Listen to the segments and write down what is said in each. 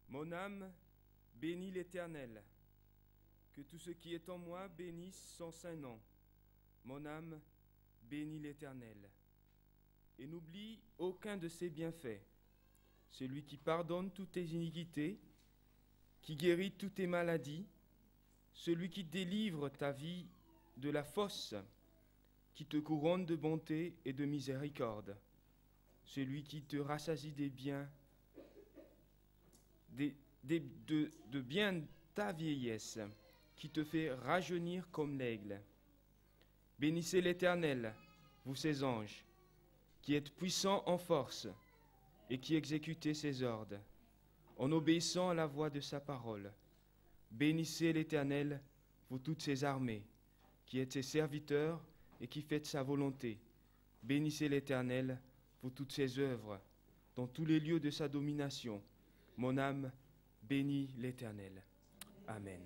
Mon âme bénit l'Éternel. Que tout ce qui est en moi bénisse son saint nom. Mon âme bénit l'Éternel. Et n'oublie aucun de ses bienfaits. Celui qui pardonne toutes tes iniquités, qui guérit toutes tes maladies, celui qui délivre ta vie de la fosse, qui te couronne de bonté et de miséricorde, celui qui te rassasie des biens, de bien ta vieillesse, qui te fait rajeunir comme l'aigle. Bénissez l'Éternel, vous ses anges, qui êtes puissants en force et qui exécutez ses ordres, en obéissant à la voix de sa parole. Bénissez l'Éternel, vous toutes ses armées, qui êtes ses serviteurs et qui faites sa volonté. Bénissez l'Éternel, vous toutes ses œuvres, dans tous les lieux de sa domination. Mon âme bénit l'Éternel. Amen.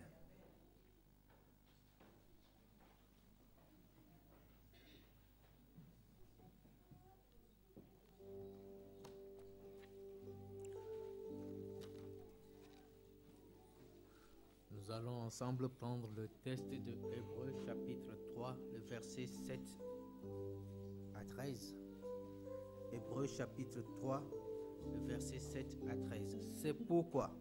Nous allons ensemble prendre le texte de Hébreux chapitre 3, le verset 7 à 13. Hébreux chapitre 3, le verset 7 à 13. C'est pourquoi,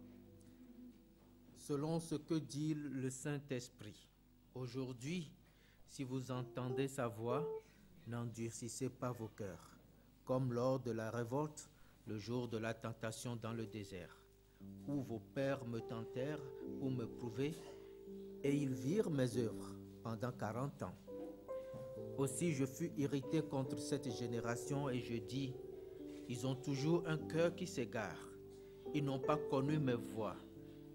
selon ce que dit le Saint-Esprit, aujourd'hui, si vous entendez sa voix, n'endurcissez pas vos cœurs, comme lors de la révolte, le jour de la tentation dans le désert, où vos pères me tentèrent pour me prouver, et ils virent mes œuvres pendant 40 ans. Aussi je fus irrité contre cette génération et je dis, ils ont toujours un cœur qui s'égare, ils n'ont pas connu mes voies.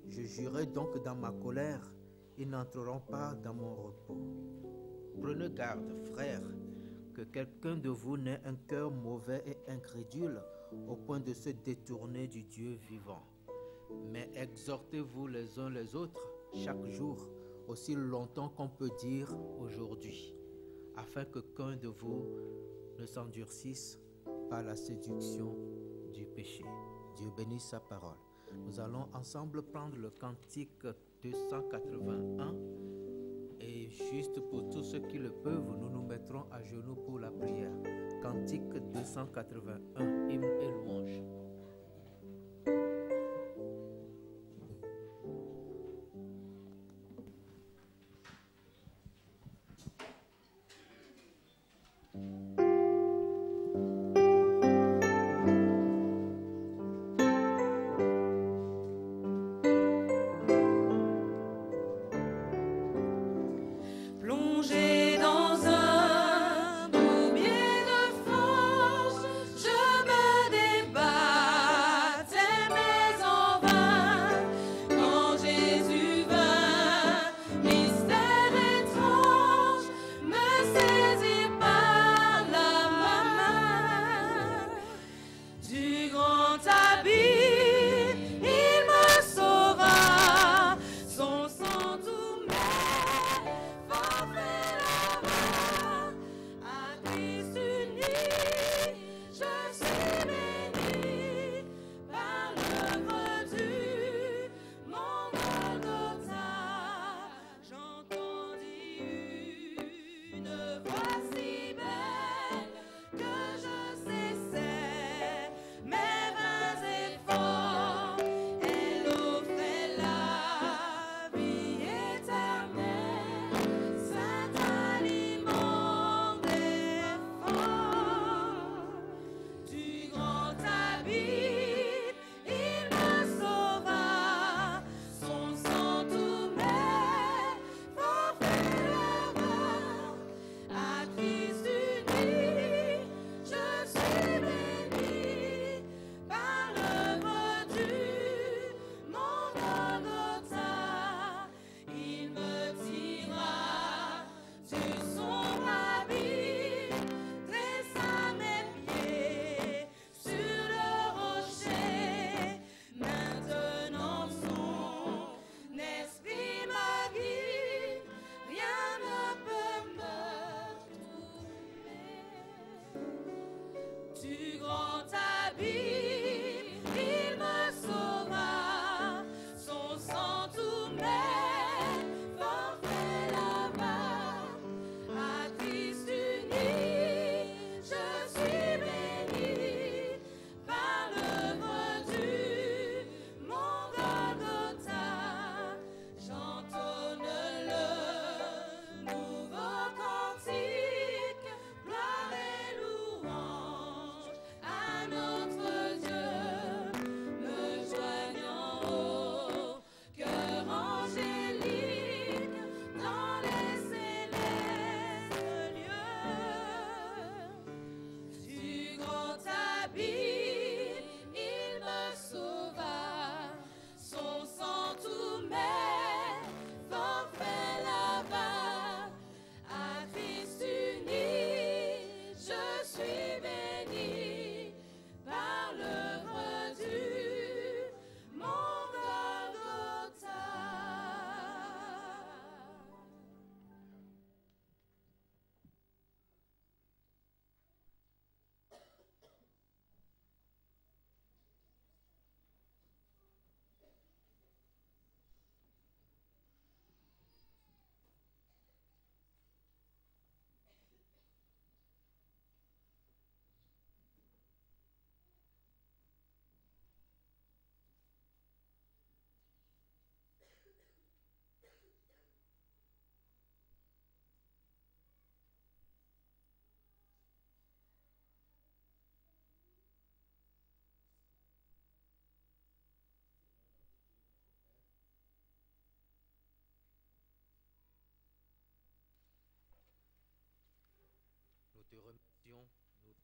Je jurai donc dans ma colère, ils n'entreront pas dans mon repos. Prenez garde, frères, que quelqu'un de vous n'ait un cœur mauvais et incrédule au point de se détourner du Dieu vivant. Mais exhortez-vous les uns les autres chaque jour, aussi longtemps qu'on peut dire aujourd'hui, afin que qu'un de vous ne s'endurcisse par la séduction du péché. Dieu bénisse sa parole. Nous allons ensemble prendre le cantique 281 et juste pour tous ceux qui le peuvent, nous nous mettrons à genoux pour la prière. Cantique 281, hymne et louange. Plongé dans un boulier de force, je me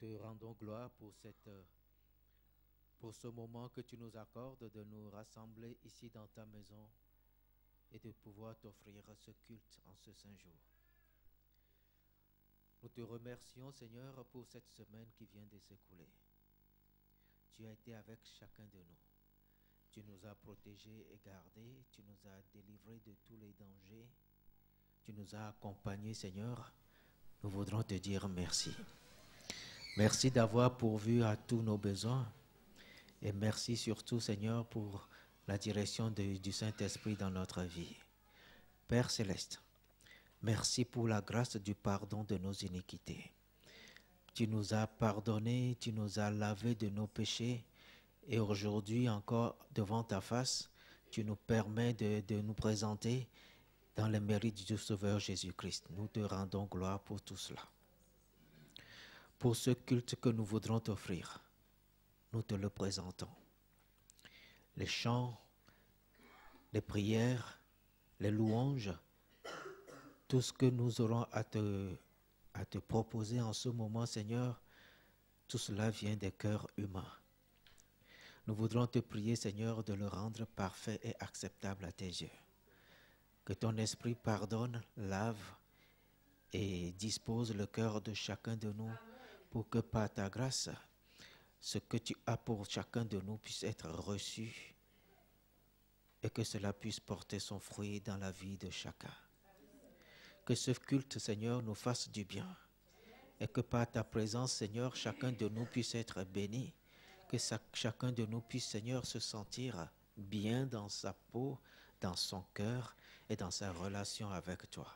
te rendons gloire pour ce moment que tu nous accordes de nous rassembler ici dans ta maison et de pouvoir t'offrir ce culte en ce saint jour. Nous te remercions, Seigneur, pour cette semaine qui vient de s'écouler. Tu as été avec chacun de nous. Tu nous as protégés et gardés. Tu nous as délivrés de tous les dangers. Tu nous as accompagnés, Seigneur. Nous voudrons te dire merci. Merci d'avoir pourvu à tous nos besoins. Et merci surtout, Seigneur, pour la direction du Saint-Esprit dans notre vie. Père Céleste, merci pour la grâce du pardon de nos iniquités. Tu nous as pardonnés, tu nous as lavés de nos péchés. Et aujourd'hui encore, devant ta face, tu nous permets de nous présenter dans les mérites du Sauveur Jésus-Christ. Nous te rendons gloire pour tout cela. Pour ce culte que nous voudrons t'offrir, nous te le présentons. Les chants, les prières, les louanges, tout ce que nous aurons à te proposer en ce moment, Seigneur, tout cela vient des cœurs humains. Nous voudrons te prier, Seigneur, de le rendre parfait et acceptable à tes yeux. Que ton esprit pardonne, lave et dispose le cœur de chacun de nous pour que par ta grâce, ce que tu as pour chacun de nous puisse être reçu et que cela puisse porter son fruit dans la vie de chacun. Que ce culte, Seigneur, nous fasse du bien et que par ta présence, Seigneur, chacun de nous puisse être béni. Que chacun de nous puisse, Seigneur, se sentir bien dans sa peau, dans son cœur et dans sa relation avec toi.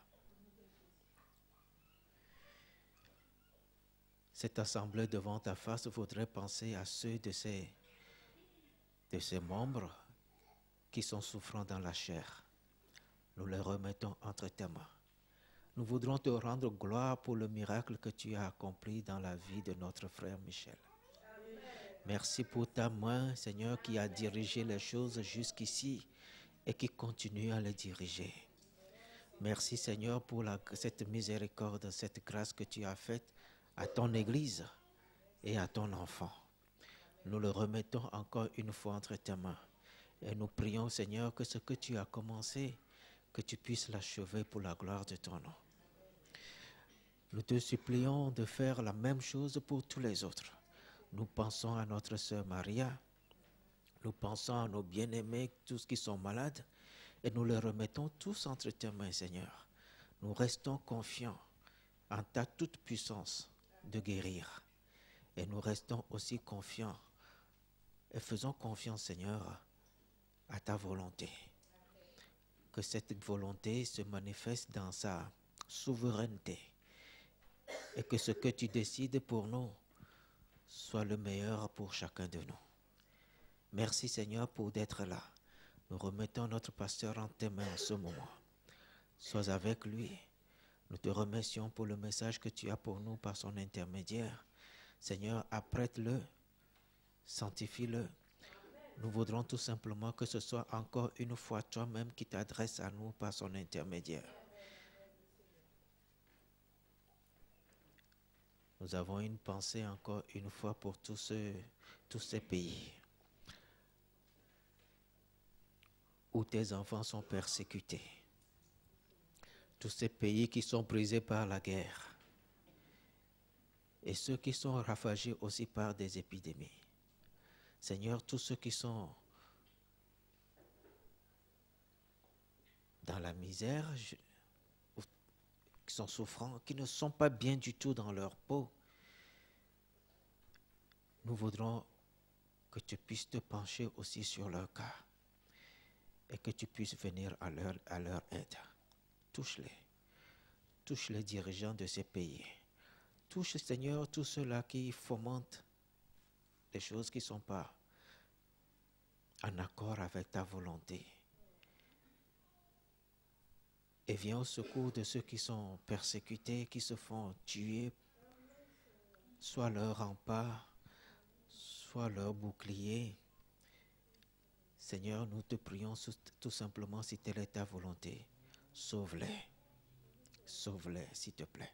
Cette assemblée devant ta face voudrait penser à ceux de ces membres qui sont souffrants dans la chair. Nous les remettons entre tes mains. Nous voudrons te rendre gloire pour le miracle que tu as accompli dans la vie de notre frère Michel. Merci pour ta main, Seigneur, qui a dirigé les choses jusqu'ici et qui continue à les diriger. Merci, Seigneur, pour cette miséricorde, cette grâce que tu as faite à ton Église et à ton enfant. Nous le remettons encore une fois entre tes mains. Et nous prions, Seigneur, que ce que tu as commencé, que tu puisses l'achever pour la gloire de ton nom. Nous te supplions de faire la même chose pour tous les autres. Nous pensons à notre sœur Maria, nous pensons à nos bien-aimés, tous qui sont malades, et nous les remettons tous entre tes mains, Seigneur. Nous restons confiants en ta toute puissance de guérir. Et nous restons aussi confiants et faisons confiance, Seigneur, à ta volonté. Que cette volonté se manifeste dans sa souveraineté et que ce que tu décides pour nous soit le meilleur pour chacun de nous. Merci, Seigneur, pour d'être là. Nous remettons notre pasteur en tes mains en ce moment. Sois avec lui. Nous te remercions pour le message que tu as pour nous par son intermédiaire. Seigneur, apprête-le, sanctifie-le. Nous voudrons tout simplement que ce soit encore une fois toi-même qui t'adresse à nous par son intermédiaire. Nous avons une pensée encore une fois pour tous ces pays où tes enfants sont persécutés. Tous ces pays qui sont brisés par la guerre et ceux qui sont ravagés aussi par des épidémies. Seigneur, tous ceux qui sont dans la misère, qui sont souffrants, qui ne sont pas bien du tout dans leur peau, nous voudrons que tu puisses te pencher aussi sur leur cas et que tu puisses venir à leur aide. Touche-les. Touche les dirigeants de ces pays. Touche, Seigneur, tous ceux-là qui fomentent des choses qui ne sont pas en accord avec ta volonté. Et viens au secours de ceux qui sont persécutés, qui se font tuer, soit leur rempart, soit leur bouclier. Seigneur, nous te prions tout simplement si telle est ta volonté. Sauve-les. Sauve-les, s'il te plaît.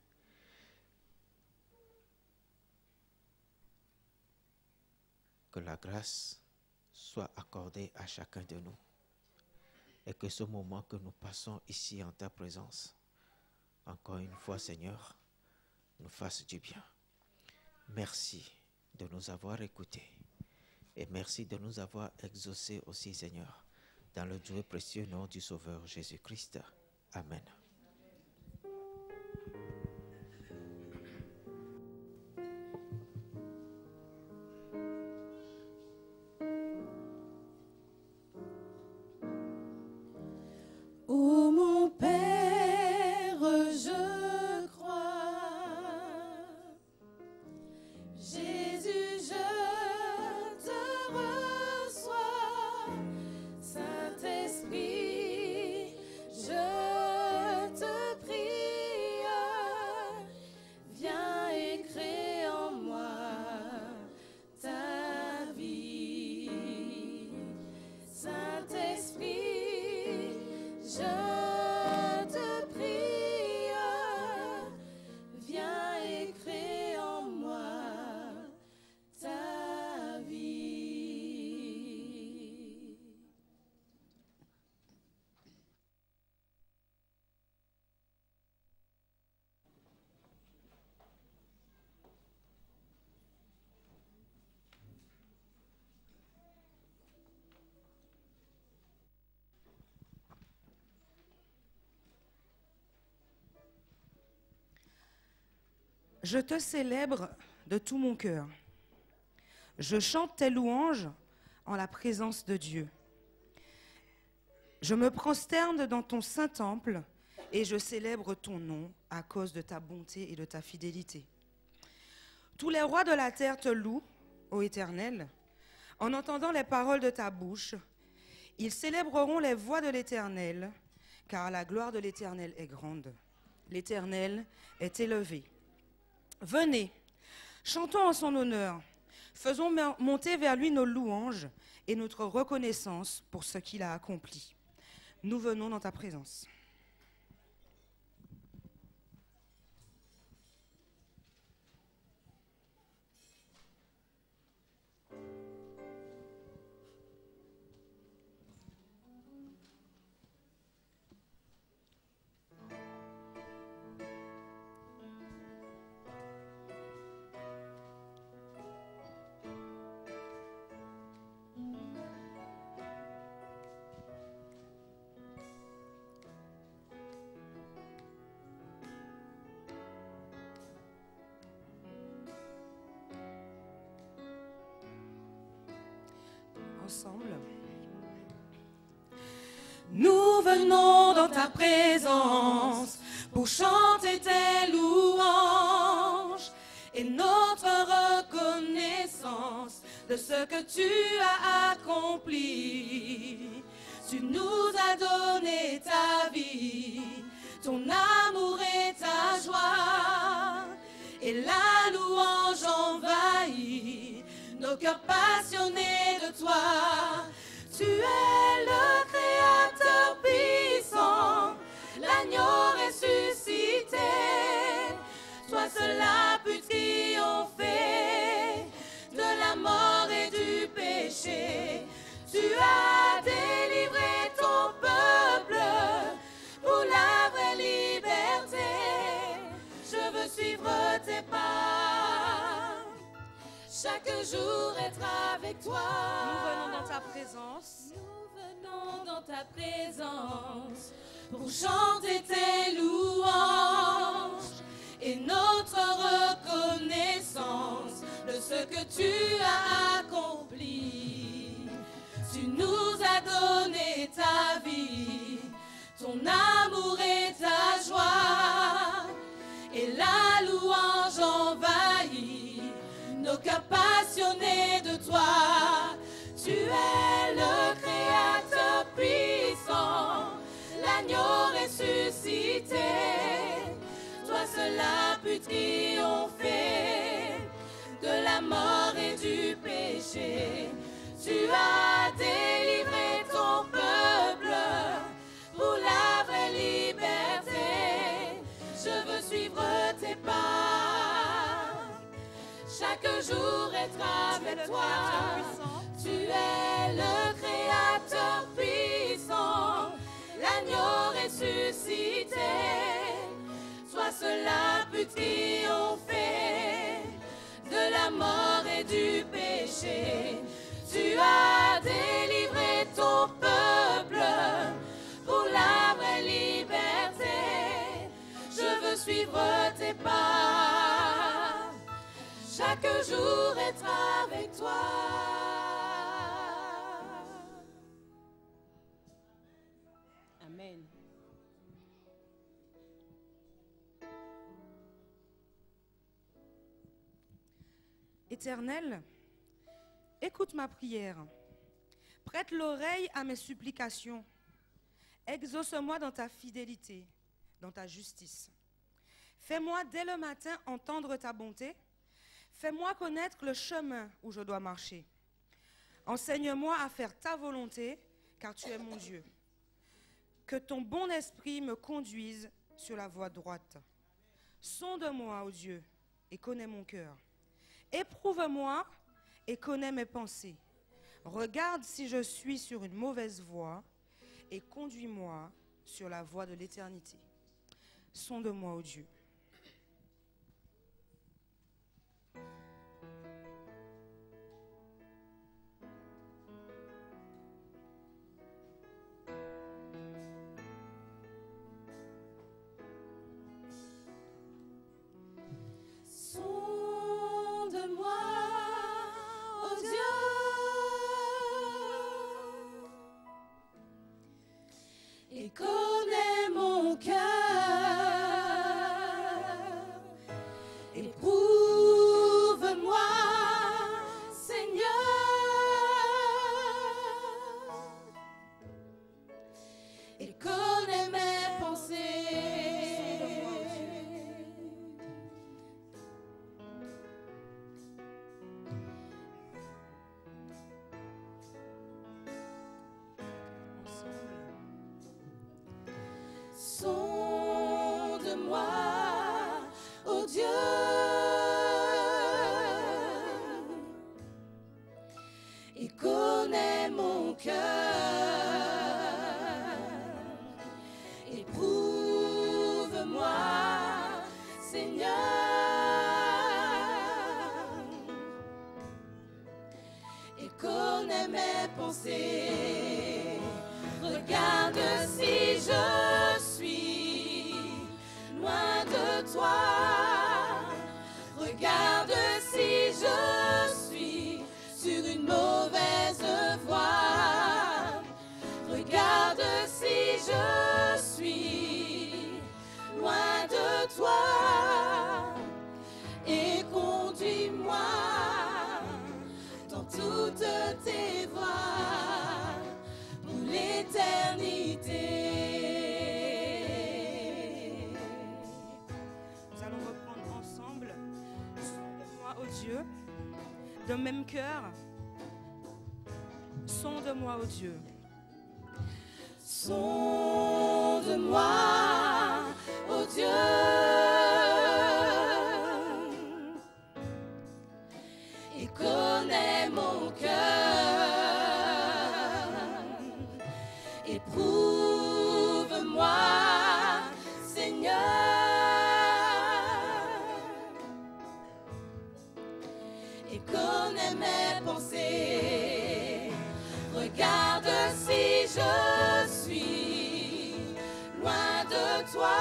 que la grâce soit accordée à chacun de nous et que ce moment que nous passons ici en ta présence, encore une fois, Seigneur, nous fasse du bien. Merci de nous avoir écoutés et merci de nous avoir exaucés aussi, Seigneur, dans le doux et précieux nom du Sauveur Jésus-Christ. Amen. Ô mon Père, je crois, Jésus, je te reçois, Saint-Esprit, je te prie, viens et crée en moi ta vie, Saint-Esprit. Je te prie, viens et crée en moi ta vie. Je te célèbre de tout mon cœur. Je chante tes louanges en la présence de Dieu. Je me prosterne dans ton saint temple et je célèbre ton nom à cause de ta bonté et de ta fidélité. Tous les rois de la terre te louent, ô Éternel, en entendant les paroles de ta bouche. Ils célébreront les voies de l'Éternel, car la gloire de l'Éternel est grande. L'Éternel est élevé. Venez, chantons en son honneur, faisons monter vers lui nos louanges et notre reconnaissance pour ce qu'il a accompli. Nous venons dans ta présence. Ensemble. Nous venons dans ta présence pour chanter tes louanges et notre reconnaissance de ce que tu as accompli. Tu nous as donné ta vie, ton amour et ta joie, et la louange envahit nos cœurs passionnés de toi. Tu es le Créateur puissant, l'agneau ressuscité. Toi seul as pu triompher de la mort et du péché. Tu as délivré ton peuple pour la vraie liberté. Je veux suivre tes pas, chaque jour être avec toi. Nous venons dans ta présence. Nous venons dans ta présence pour chanter tes louanges et notre reconnaissance de ce que tu as accompli. Tu nous as donné ta vie, ton amour et ta joie, et la louange envahit nos cœurs passionnés de toi. Tu es le Créateur puissant, l'agneau ressuscité. Toi seul as pu triompher de la mort et du péché. Tu as délivré ton peuple pour la vraie liberté. Je veux suivre tes pas, chaque jour être avec avec toi. Tu es le Créateur puissant, l'agneau ressuscité. Toi seul a pu triompher de la mort et du péché. Tu as délivré ton peuple pour la vraie liberté. Je veux suivre tes pas, chaque jour être avec toi. Amen. Éternel, écoute ma prière. Prête l'oreille à mes supplications. Exauce-moi dans ta fidélité, dans ta justice. Fais-moi dès le matin entendre ta bonté. Fais-moi connaître le chemin où je dois marcher. Enseigne-moi à faire ta volonté, car tu es mon Dieu. Que ton bon esprit me conduise sur la voie droite. Sonde-moi, ô Dieu, et connais mon cœur. Éprouve-moi et connais mes pensées. Regarde si je suis sur une mauvaise voie et conduis-moi sur la voie de l'éternité. Sonde-moi, ô Dieu. Sonde-moi, ô Dieu, et connais mon cœur. Éprouve-moi, Seigneur, et connais mes pensées. Sonde-moi, ô Dieu, et connais mon cœur. Éprouve-moi, Seigneur, et connais mes pensées. Regarde si je suis loin de toi. Regarde si je suis sur une mauvaise voie. Regarde si je suis loin de toi. Et conduis-moi dans toutes tes voies pour l'éternité. Nous allons reprendre ensemble. Sonde-moi, ô Dieu, de même cœur. Sonde-moi, ô Dieu. Sonde-moi, ô Dieu, et connais mon cœur. Éprouve-moi, Seigneur, et connais mes pensées. Regarde si je suis loin de toi.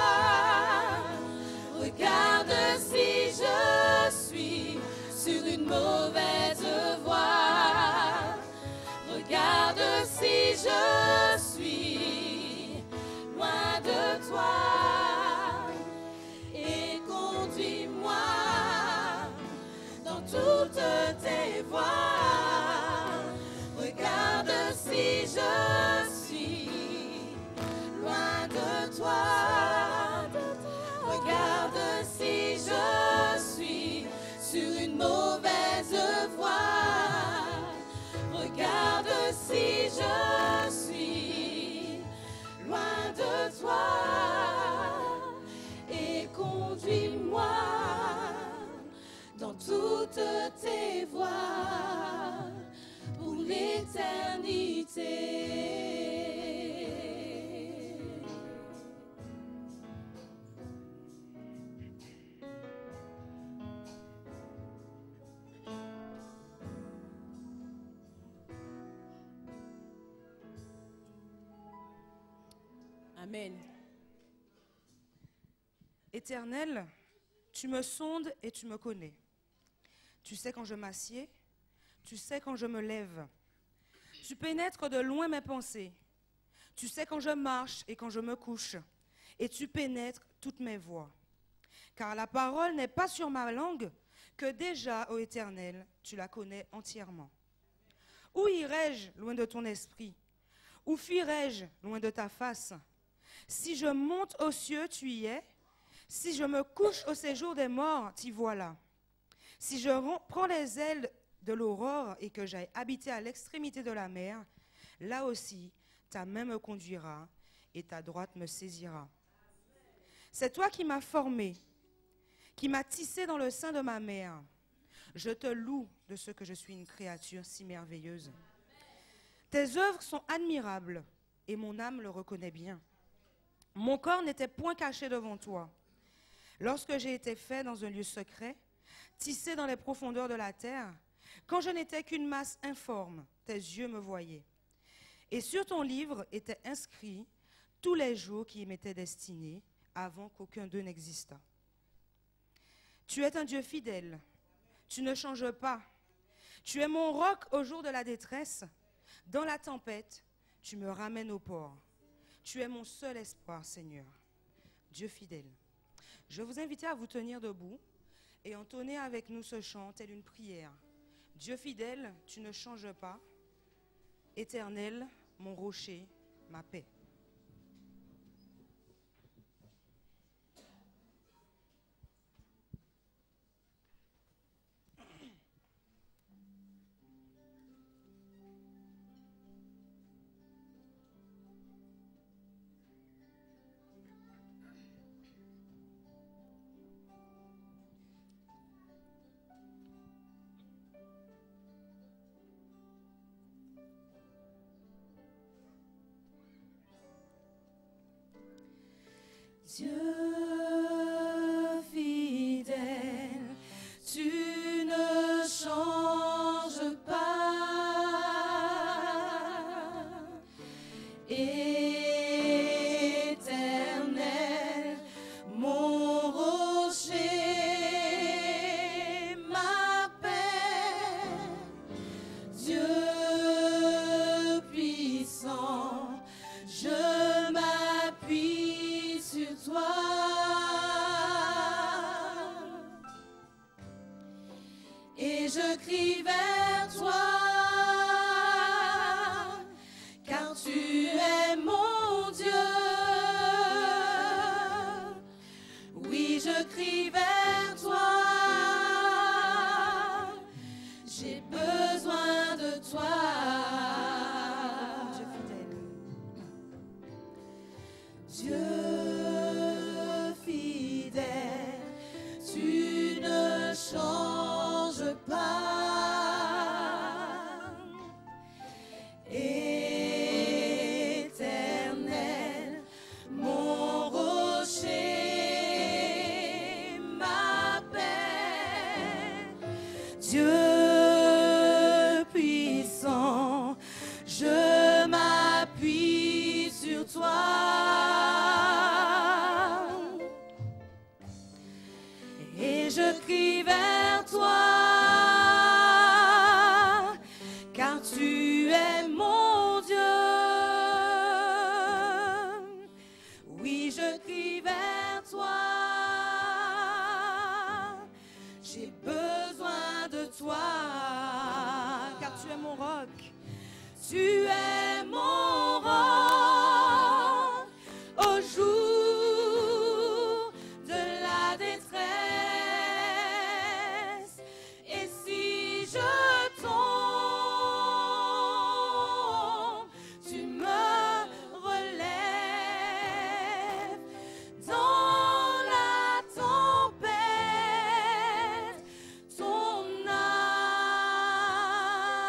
Regarde si je suis sur une mauvaise voie. Regarde si je suis loin de toi. Et conduis-moi dans toutes tes voies. Regarde si je suis loin de toi. Regarde si je suis sur une mauvaise voie. Regarde si je suis Amen. Éternel, tu me sondes et tu me connais. Tu sais quand je m'assieds, tu sais quand je me lève. Tu pénètres de loin mes pensées. Tu sais quand je marche et quand je me couche. Et tu pénètres toutes mes voies. Car la parole n'est pas sur ma langue, que déjà, ô Éternel, tu la connais entièrement. Où irai-je loin de ton esprit? Où fuirai-je loin de ta face? Si je monte aux cieux, tu y es. Si je me couche au séjour des morts, t'y voilà. Si je prends les ailes de l'aurore et que j'aille habiter à l'extrémité de la mer, là aussi, ta main me conduira et ta droite me saisira. C'est toi qui m'as formé, qui m'as tissé dans le sein de ma mère. Je te loue de ce que je suis une créature si merveilleuse. Tes œuvres sont admirables et mon âme le reconnaît bien. Mon corps n'était point caché devant toi. Lorsque j'ai été fait dans un lieu secret, tissé dans les profondeurs de la terre, quand je n'étais qu'une masse informe, tes yeux me voyaient. Et sur ton livre étaient inscrits tous les jours qui m'étaient destinés avant qu'aucun d'eux n'existât. Tu es un Dieu fidèle, tu ne changes pas. Tu es mon roc au jour de la détresse. Dans la tempête, tu me ramènes au port. Tu es mon seul espoir, Seigneur, Dieu fidèle. Je vous invite à vous tenir debout et entonner avec nous ce chant tel une prière. Dieu fidèle, tu ne changes pas. Éternel, mon rocher, ma paix. Dieu fidèle, tu ne changes pas. Éternel, mon rocher, ma paix. Dieu puissant, je m'appuie sur toi. Et je crie vers toi, car tu es mon Dieu. Oui, je crie vers toi, j'ai besoin de toi. Dieu fidèle, tu ne changes pas. Éternel, mon rocher, ma paix. Dieu puissant, je m'appuie sur toi. Et je crie vers toi, car tu es mon Dieu. Oui, je crie vers toi, j'ai besoin de toi, car tu es mon roc. Tu es mon roc au jour de la détresse. Et si je tombe, tu me relèves dans la tempête. Ton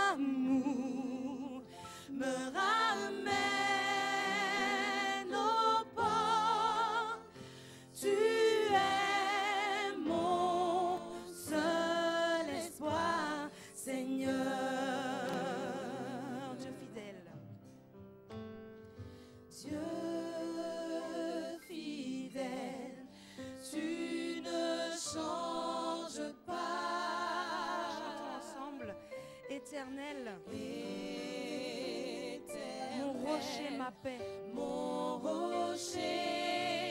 amour me ramène au port. Tu es mon seul espoir, Seigneur. Dieu fidèle, Dieu ma paix, mon rocher,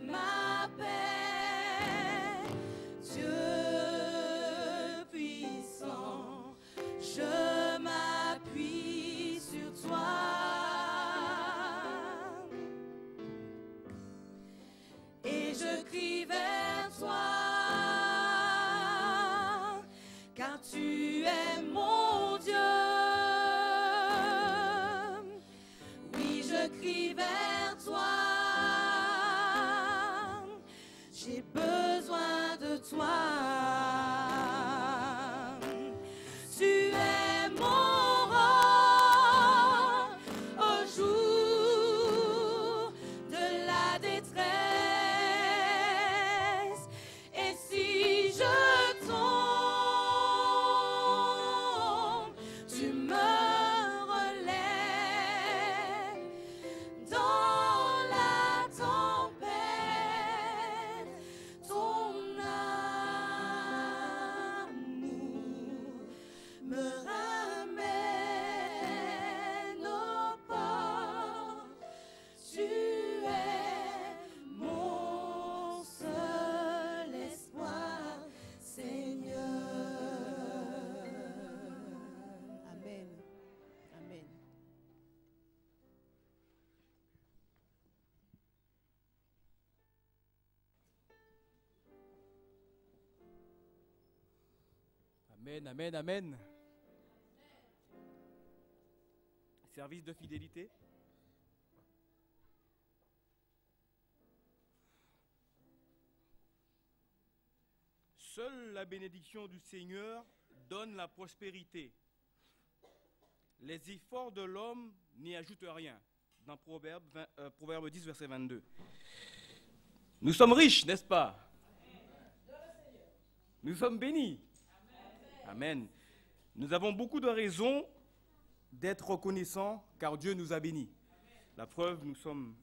ma paix, Dieu puissant, je m'appuie sur toi. Et je crie vers toi, car tu es mon Dieu. Oui, je crie vers toi, j'ai besoin de toi. Tu es mon roi au jour de la détresse. Et si je tombe, tu me relèves dans la tempête. Ton amour me ramène au port. Tu es mon seul espoir, Seigneur. Amen. Amen. Amen, amen, amen. Service de fidélité. Seule la bénédiction du Seigneur donne la prospérité. Les efforts de l'homme n'y ajoutent rien. Dans Proverbe 10, verset 22. Nous sommes riches, n'est-ce pas? Nous sommes bénis. Amen. Nous avons beaucoup de raisons d'être reconnaissants car Dieu nous a bénis. La preuve, nous sommes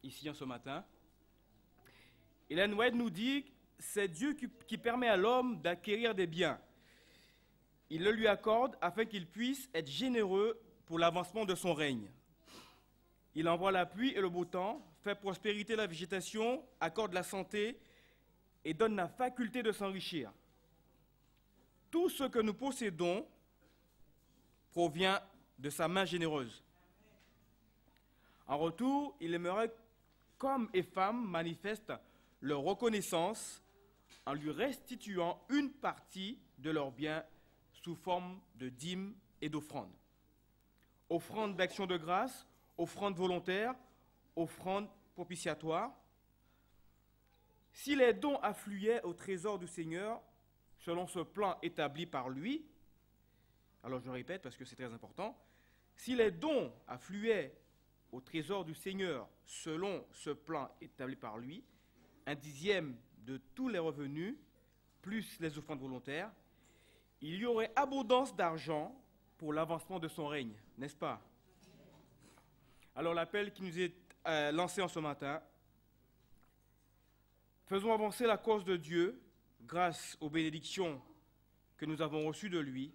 ici ce matin. Ellen White nous dit que c'est Dieu qui permet à l'homme d'acquérir des biens. Il le lui accorde afin qu'il puisse être généreux pour l'avancement de son règne. Il envoie la pluie et le beau temps, fait prospériter la végétation, accorde la santé et donne la faculté de s'enrichir. Tout ce que nous possédons provient de sa main généreuse. En retour, il aimerait qu'hommes et femmes manifestent leur reconnaissance en lui restituant une partie de leurs biens sous forme de dîmes et d'offrandes. Offrandes d'action de grâce, offrandes volontaires, offrandes propitiatoires. Si les dons affluaient au trésor du Seigneur, selon ce plan établi par lui, alors je répète parce que c'est très important, si les dons affluaient au trésor du Seigneur selon ce plan établi par lui, 1/10 de tous les revenus, plus les offrandes volontaires, il y aurait abondance d'argent pour l'avancement de son règne, n'est-ce pas? Alors l'appel qui nous est lancé en ce matin, faisons avancer la cause de Dieu grâce aux bénédictions que nous avons reçues de lui.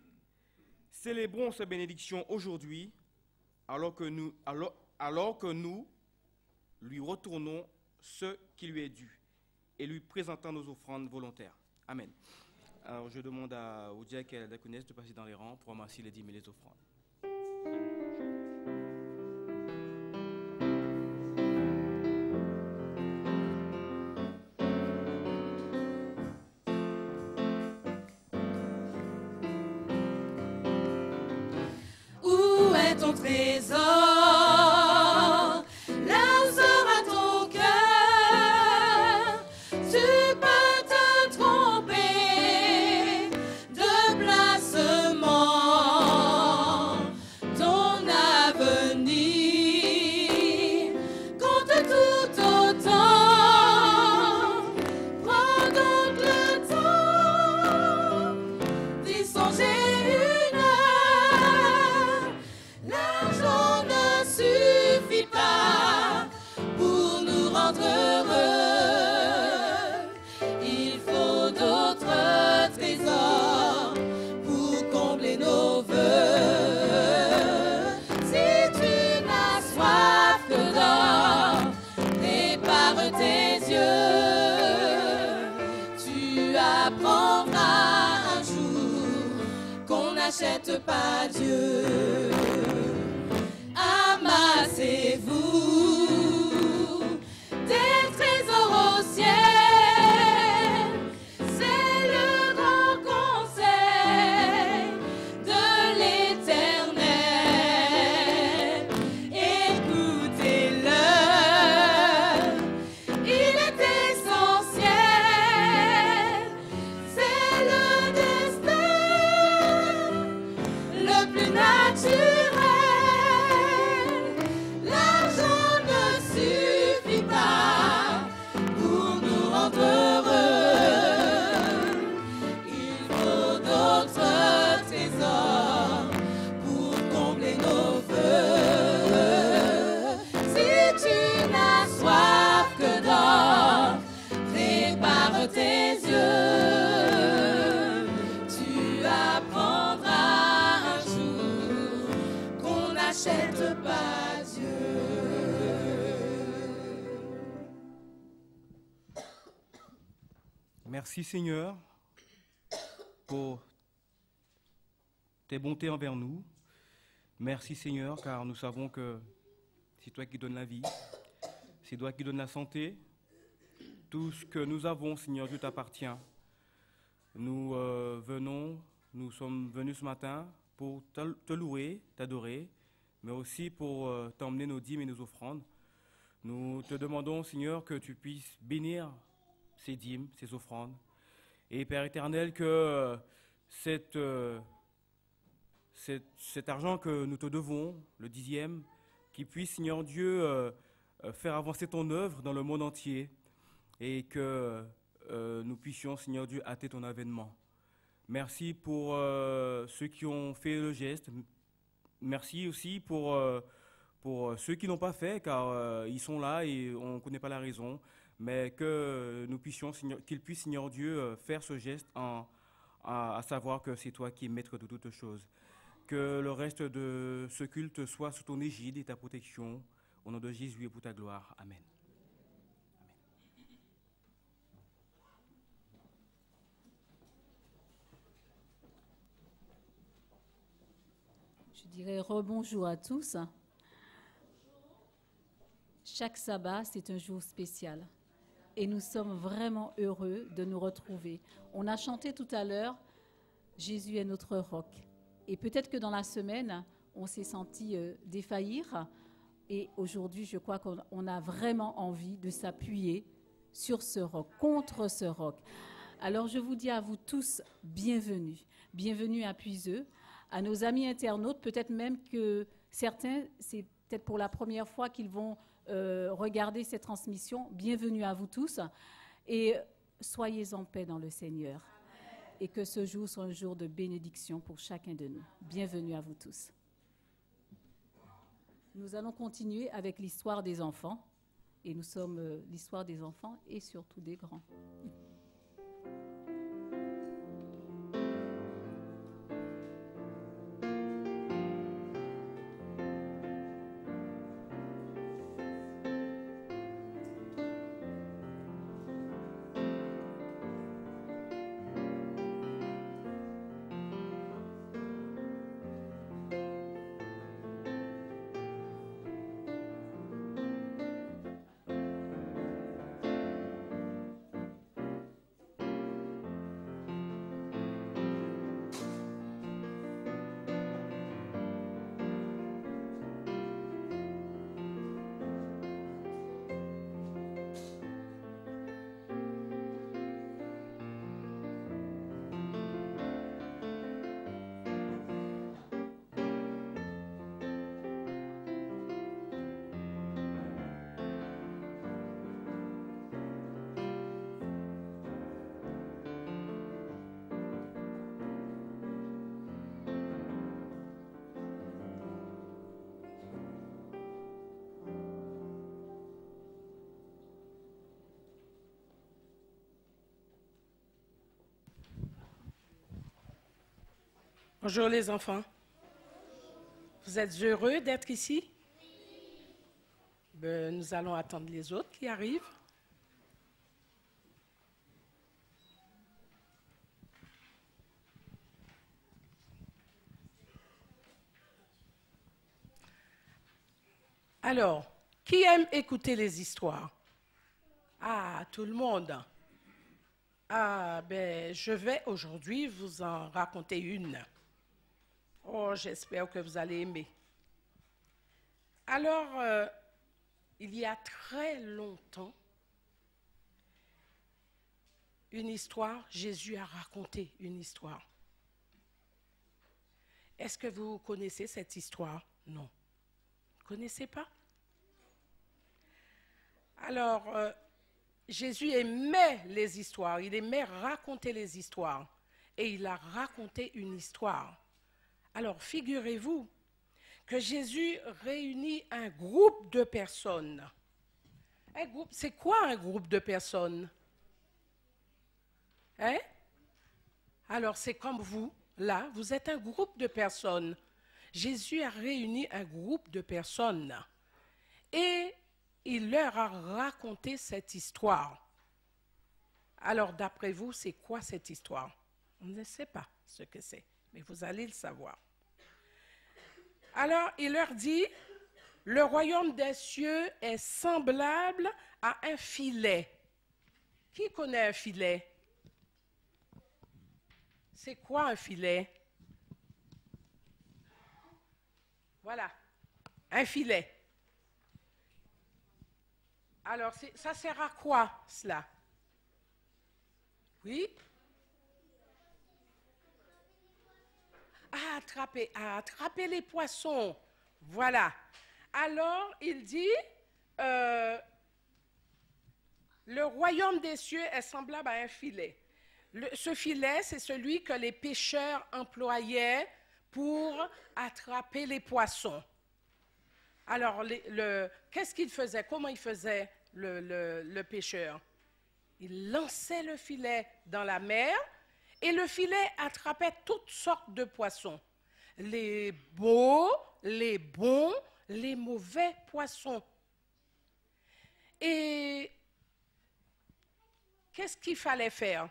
Célébrons ces bénédictions aujourd'hui alors que nous lui retournons ce qui lui est dû et lui présentons nos offrandes volontaires. Amen. Alors je demande au diacre et à la diaconesse de passer dans les rangs pour ramasser les dîmes et les offrandes. Où est ton trésor? Là où sera ton cœur? Tu peux te tromper de placement. Ton avenir compte tout autant. Prends donc le temps d'y songer une heure. L'argent n'achète pas Dieu. Amassez-vous des trésors au ciel, c'est le grand conseil de l'Éternel. Écoutez-le, il est essentiel, c'est le destin le plus naturel. L'argent ne suffit pas pour nous rendre heureux. Il faut d'autres trésors pour combler nos vœux. Si tu n'as soif que d'or, prépare tes yeux. Tu apprendras un jour qu'on n'achète pas Dieu. Merci Seigneur pour tes bontés envers nous. Merci Seigneur car nous savons que c'est toi qui donnes la vie, c'est toi qui donnes la santé. Tout ce que nous avons, Seigneur Dieu, t'appartient. Nous sommes venus ce matin pour te louer, t'adorer, mais aussi pour t'emmener nos dîmes et nos offrandes. Nous te demandons, Seigneur, que tu puisses bénir ces dîmes, ces offrandes. Et Père éternel, que cet argent que nous te devons, le 10e, qui puisse, Seigneur Dieu, faire avancer ton œuvre dans le monde entier et que nous puissions, Seigneur Dieu, hâter ton avènement. Merci pour ceux qui ont fait le geste. Merci aussi pour ceux qui n'ont pas fait, car ils sont là et on ne connaît pas la raison. Mais que nous puissions, qu'ils puissent, Seigneur Dieu, faire ce geste à savoir que c'est toi qui es maître de toutes choses. Que le reste de ce culte soit sous ton égide et ta protection. Au nom de Jésus et pour ta gloire. Amen. Je dirais rebonjour à tous. Chaque sabbat, c'est un jour spécial. Et nous sommes vraiment heureux de nous retrouver. On a chanté tout à l'heure, Jésus est notre roc. Et peut-être que dans la semaine, on s'est senti défaillir. Et aujourd'hui, je crois qu'on a vraiment envie de s'appuyer sur ce roc, contre ce roc. Alors je vous dis à vous tous, bienvenue. Bienvenue à Puiseux, à nos amis internautes, peut-être même que certains, c'est peut-être pour la première fois qu'ils vont regarder cette transmission. Bienvenue à vous tous et soyez en paix dans le Seigneur. Et que ce jour soit un jour de bénédiction pour chacun de nous. Bienvenue à vous tous. Nous allons continuer avec l'histoire des enfants. Et nous sommes l'histoire des enfants et surtout des grands. Bonjour les enfants. Vous êtes heureux d'être ici? Nous allons attendre les autres qui arrivent. Alors, qui aime écouter les histoires? Ah, tout le monde. Ah, ben, je vais aujourd'hui vous en raconter une. Oh, j'espère que vous allez aimer. Alors, il y a très longtemps, une histoire, Jésus a raconté une histoire. Est-ce que vous connaissez cette histoire? Non. Vous ne connaissez pas? Alors, Jésus aimait les histoires, il aimait raconter les histoires. Et il a raconté une histoire. Alors, figurez-vous que Jésus réunit un groupe de personnes. C'est quoi un groupe de personnes? Hein? Alors, c'est comme vous, là, vous êtes un groupe de personnes. Jésus a réuni un groupe de personnes et il leur a raconté cette histoire. Alors, d'après vous, c'est quoi cette histoire? On ne sait pas ce que c'est, mais vous allez le savoir. Alors, il leur dit, le royaume des cieux est semblable à un filet. Qui connaît un filet? C'est quoi un filet? Voilà, un filet. Alors, ça sert à quoi, cela? Oui? À attraper les poissons. Voilà. Alors, il dit, le royaume des cieux est semblable à un filet. Ce filet, c'est celui que les pêcheurs employaient pour attraper les poissons. Alors, qu'est-ce qu'il faisait? Comment il faisait le pêcheur? Il lançait le filet dans la mer et le filet attrapait toutes sortes de poissons. Les beaux, les bons, les mauvais poissons. Et qu'est-ce qu'il fallait faire?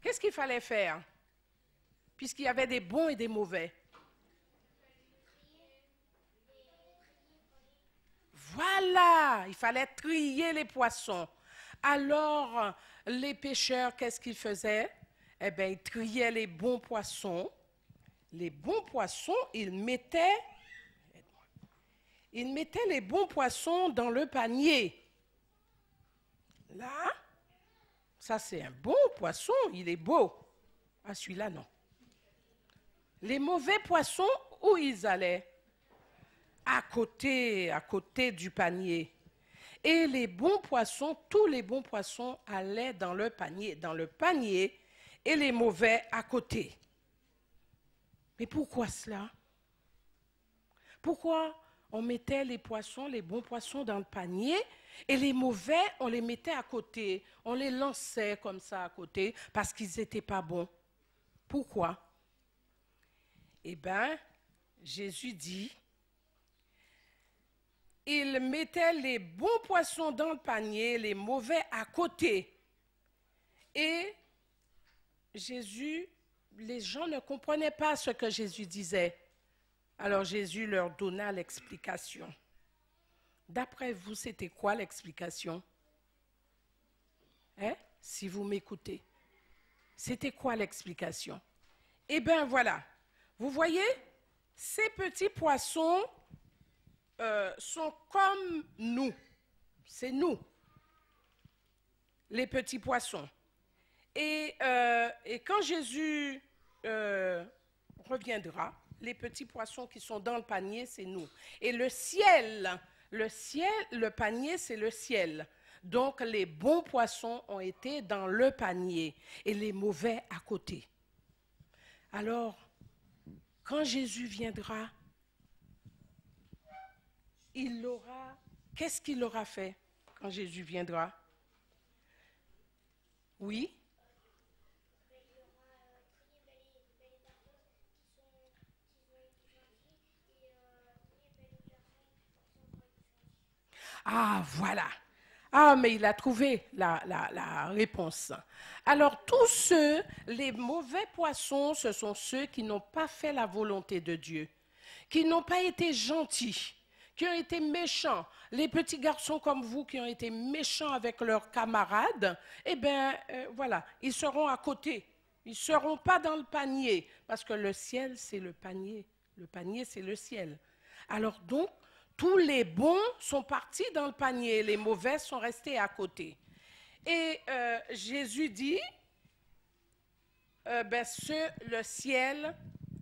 Qu'est-ce qu'il fallait faire? Puisqu'il y avait des bons et des mauvais. Voilà, il fallait trier les poissons. Alors, les pêcheurs, qu'est-ce qu'ils faisaient? Eh bien, ils triaient les bons poissons. Les bons poissons, ils mettaient les bons poissons dans le panier. Là, ça c'est un bon poisson, il est beau. Ah, celui-là, non. Les mauvais poissons, où ils allaient? À côté du panier. Et les bons poissons, tous les bons poissons allaient dans le panier et les mauvais à côté. Mais pourquoi cela? Pourquoi on mettait les bons poissons dans le panier et les mauvais, on les mettait à côté? On les lançait comme ça à côté parce qu'ils n'étaient pas bons. Pourquoi? Eh bien, Jésus dit, il mettait les bons poissons dans le panier, les mauvais à côté. Et les gens ne comprenaient pas ce que Jésus disait. Alors Jésus leur donna l'explication. D'après vous, c'était quoi l'explication? Si vous m'écoutez, c'était quoi l'explication? Eh bien voilà, vous voyez, ces petits poissons sont comme nous. C'est nous, les petits poissons. Et quand Jésus reviendra, les petits poissons qui sont dans le panier, c'est nous. Et le panier, c'est le ciel. Donc, les bons poissons ont été dans le panier et les mauvais à côté. Alors, quand Jésus viendra, qu'est-ce qu'il aura fait quand Jésus viendra? Oui? Ah, voilà. Ah, mais il a trouvé la réponse. Alors, les mauvais poissons, ce sont ceux qui n'ont pas fait la volonté de Dieu. qui n'ont pas été gentils, qui ont été méchants, les petits garçons comme vous qui ont été méchants avec leurs camarades, eh bien, voilà, ils seront à côté. Ils ne seront pas dans le panier, parce que le ciel, c'est le panier. Le panier, c'est le ciel. Alors donc, tous les bons sont partis dans le panier, les mauvais sont restés à côté. Et Jésus dit, le ciel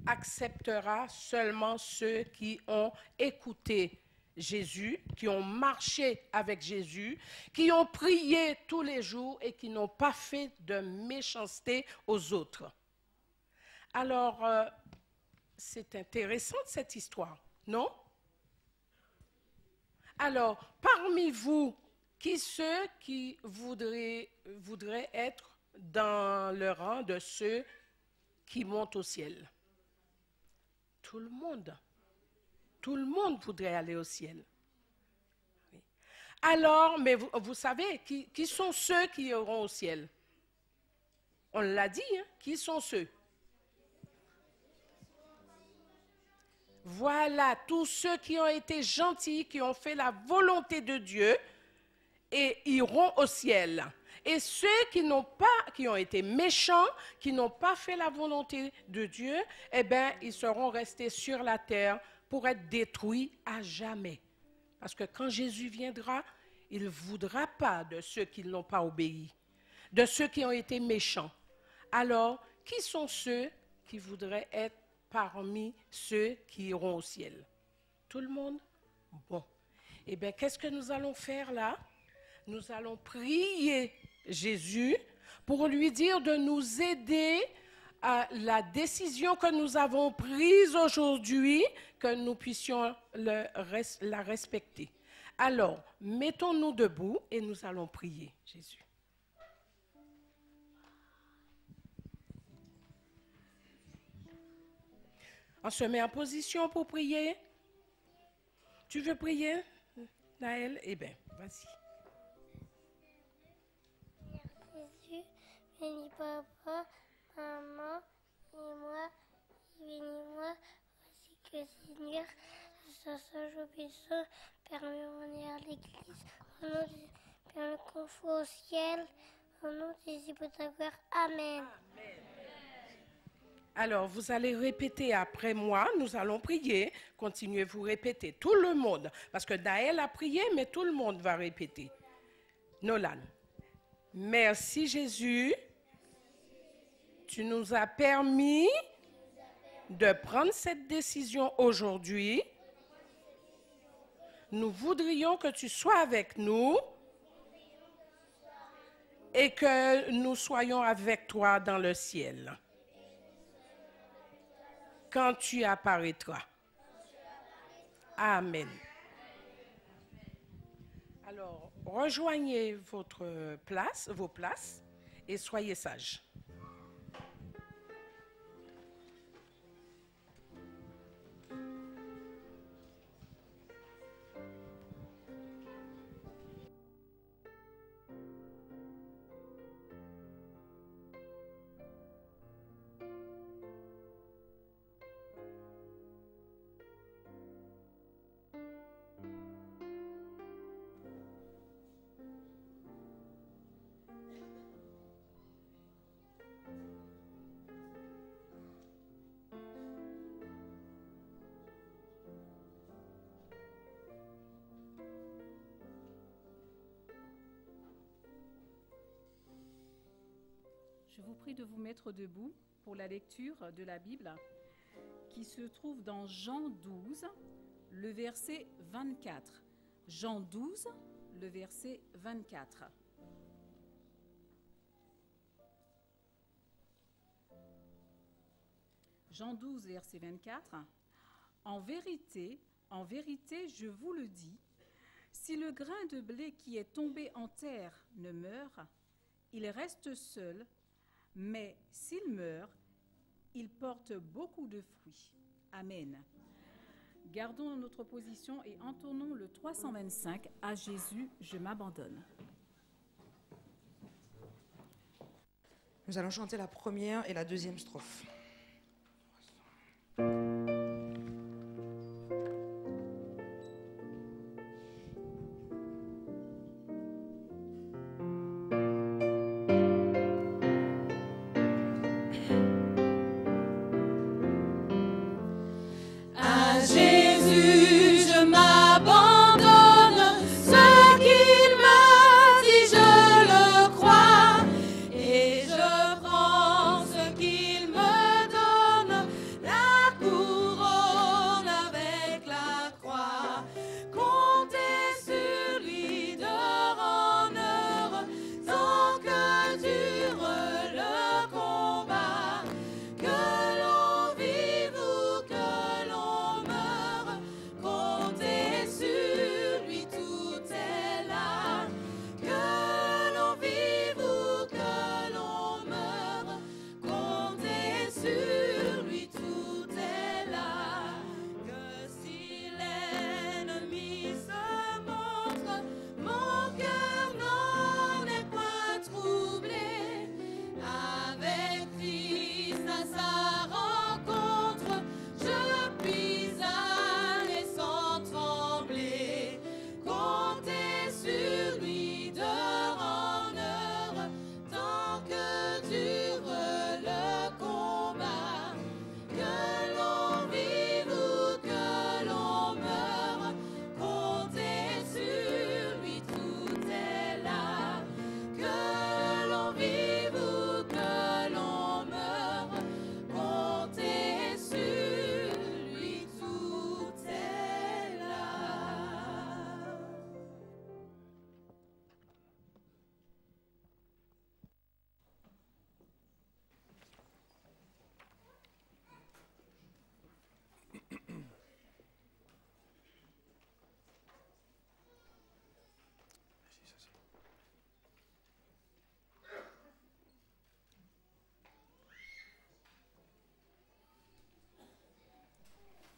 acceptera seulement ceux qui ont écouté Jésus, qui ont marché avec Jésus, qui ont prié tous les jours et qui n'ont pas fait de méchanceté aux autres. Alors, c'est intéressant cette histoire, non? Alors, parmi vous, qui ceux qui voudraient être dans le rang de ceux qui montent au ciel? Tout le monde. Tout le monde voudrait aller au ciel. Oui. Alors, mais vous savez, qui sont ceux qui iront au ciel? On l'a dit, hein? Qui sont ceux? Voilà, tous ceux qui ont été gentils, qui ont fait la volonté de Dieu et iront au ciel. Et ceux qui ont été méchants, qui n'ont pas fait la volonté de Dieu, eh bien, ils seront restés sur la terre pour être détruits à jamais. Parce que quand Jésus viendra, il ne voudra pas de ceux qui ne l'ont pas obéi, de ceux qui ont été méchants. Alors, qui sont ceux qui voudraient être parmi ceux qui iront au ciel? Tout le monde? Bon. Eh bien, qu'est-ce que nous allons faire là? Nous allons prier Jésus pour lui dire de nous aider à la décision que nous avons prise aujourd'hui, que nous puissions la respecter. Alors, mettons-nous debout et nous allons prier Jésus. On se met en position pour prier. Tu veux prier, Naël? Eh bien, vas-y. Jésus, bénis papa, maman et moi, bénis-moi, ainsi que Seigneur, sa sage obéissant, permets-moi à l'église, au nom de Père qu'on soit au ciel, au nom de Jésus pour ta gloire. Amen. Alors, vous allez répéter après moi, nous allons prier. Continuez, vous répétez, tout le monde. Parce que Naël a prié, mais tout le monde va répéter. Nolan. Merci Jésus, tu nous as permis de prendre cette décision aujourd'hui. Nous voudrions que tu sois avec nous et que nous soyons avec toi dans le ciel quand tu apparaîtras. Amen. Alors, rejoignez vos places et soyez sages. Je vous prie de vous mettre debout pour la lecture de la Bible qui se trouve dans Jean 12, le verset 24. Jean 12, le verset 24. Jean 12, verset 24. En vérité, je vous le dis, si le grain de blé qui est tombé en terre ne meurt, il reste seul, mais s'il meurt, il porte beaucoup de fruits. Amen. Gardons notre position et entournons le 325 à Jésus, je m'abandonne. Nous allons chanter la première et la deuxième strophe.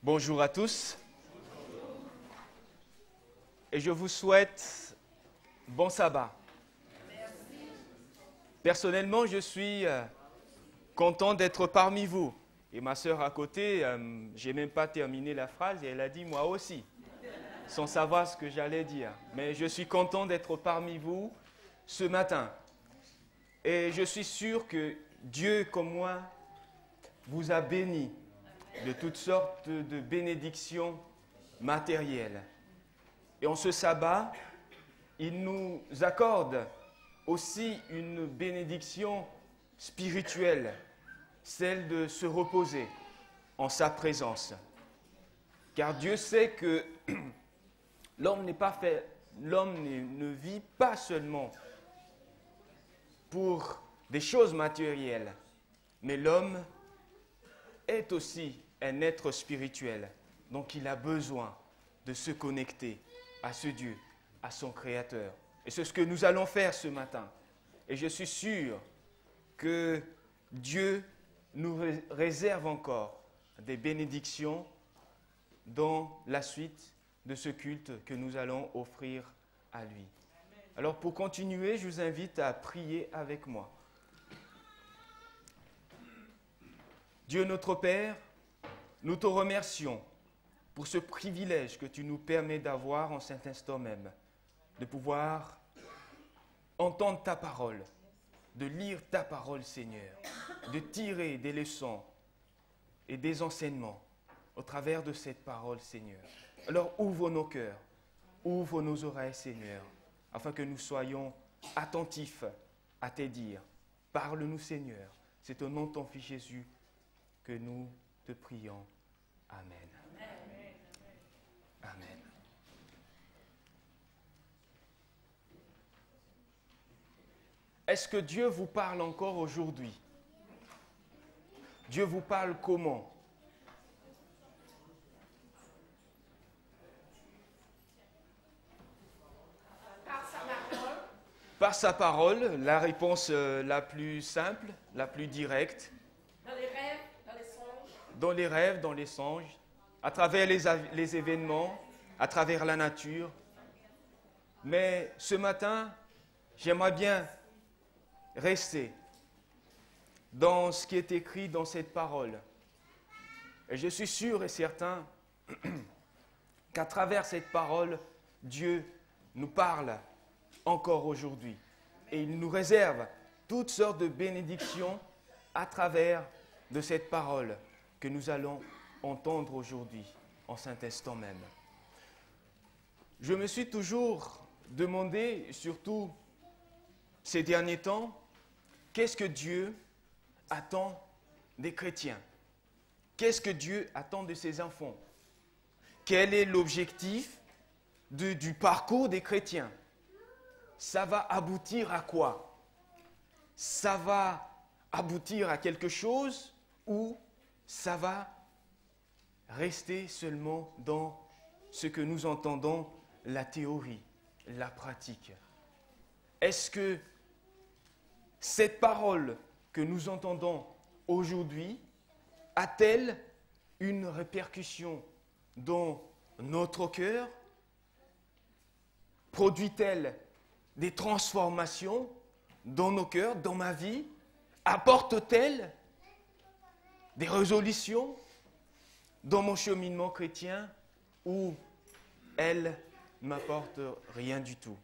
Bonjour à tous. Et je vous souhaite bon sabbat. Personnellement, je suis content d'être parmi vous. Et ma sœur à côté, j'ai même pas terminé la phrase et elle a dit moi aussi, sans savoir ce que j'allais dire. Mais je suis content d'être parmi vous ce matin. Et je suis sûr que Dieu, comme moi, vous a béni de toutes sortes de bénédictions matérielles. Et en ce sabbat, il nous accorde aussi une bénédiction spirituelle, celle de se reposer en sa présence. Car Dieu sait que l'homme ne vit pas seulement pour des choses matérielles, mais l'homme est aussi un être spirituel. Donc il a besoin de se connecter à ce Dieu, à son Créateur. Et c'est ce que nous allons faire ce matin. Et je suis sûr que Dieu nous réserve encore des bénédictions dans la suite de ce culte que nous allons offrir à lui. Alors pour continuer, je vous invite à prier avec moi. Dieu notre Père, nous te remercions pour ce privilège que tu nous permets d'avoir en cet instant même, de pouvoir entendre ta parole, de lire ta parole, Seigneur, de tirer des leçons et des enseignements au travers de cette parole, Seigneur. Alors ouvre nos cœurs, ouvre nos oreilles, Seigneur, afin que nous soyons attentifs à tes dires. Parle-nous, Seigneur. C'est au nom de ton Fils Jésus que nous te prions. Amen. Amen. Est-ce que Dieu vous parle encore aujourd'hui? Dieu vous parle comment? Par sa parole, la réponse la plus simple, la plus directe. Dans les rêves, dans les songes. Dans les rêves, dans les songes, à travers les événements, à travers la nature. Mais ce matin, j'aimerais bien rester dans ce qui est écrit dans cette parole. Et je suis sûr et certain qu'à travers cette parole, Dieu nous parle encore aujourd'hui. Et il nous réserve toutes sortes de bénédictions à travers de cette parole que nous allons entendre aujourd'hui, en cet instant même. Je me suis toujours demandé, surtout ces derniers temps, qu'est-ce que Dieu attend des chrétiens? Qu'est-ce que Dieu attend de ses enfants? Quel est l'objectif du parcours des chrétiens? Ça va aboutir à quoi? Ça va aboutir à quelque chose ou ça va rester seulement dans ce que nous entendons, la théorie, la pratique? Est-ce que cette parole que nous entendons aujourd'hui a-t-elle une répercussion dans notre cœur? Produit-elle des transformations dans nos cœurs, dans ma vie? Apporte-t-elle des résolutions dans mon cheminement chrétien ou elle ne m'apporte rien du tout?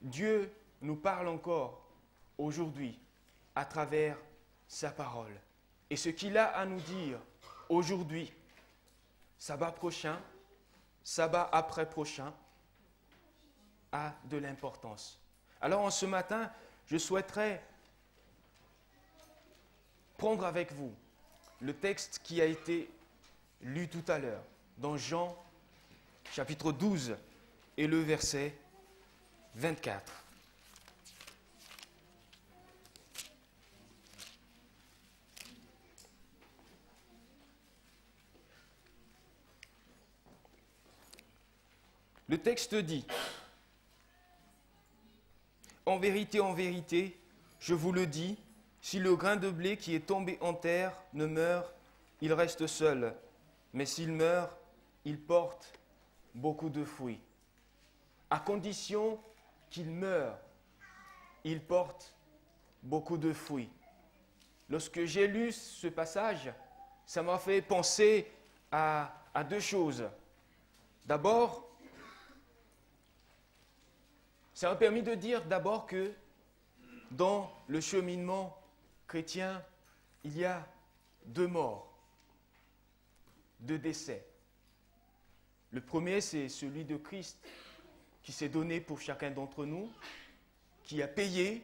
Dieu nous parle encore aujourd'hui à travers sa parole. Et ce qu'il a à nous dire aujourd'hui, sabbat prochain, sabbat après-prochain, a de l'importance. Alors en ce matin, je souhaiterais prendre avec vous le texte qui a été lu tout à l'heure, dans Jean chapitre 12 et le verset 24. Le texte dit: en vérité, je vous le dis, si le grain de blé qui est tombé en terre ne meurt il reste seul, mais s'il meurt, il porte beaucoup de fruits. À condition qu'il meure, il porte beaucoup de fruits. Lorsque j'ai lu ce passage, ça m'a fait penser à deux choses. D'abord, ça m'a permis de dire d'abord que dans le cheminement chrétien, il y a 2 morts, 2 décès. Le premier, c'est celui de Christ qui s'est donné pour chacun d'entre nous, qui a payé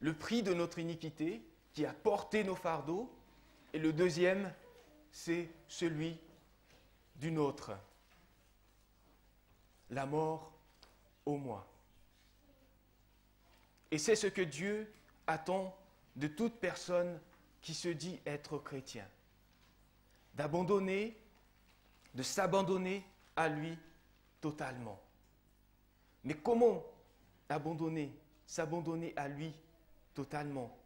le prix de notre iniquité, qui a porté nos fardeaux. Et le deuxième, c'est celui du nôtre, la mort au moi. Et c'est ce que Dieu attend de toute personne qui se dit être chrétien. D'abandonner, de s'abandonner à lui totalement. Mais comment abandonner, s'abandonner à lui totalement?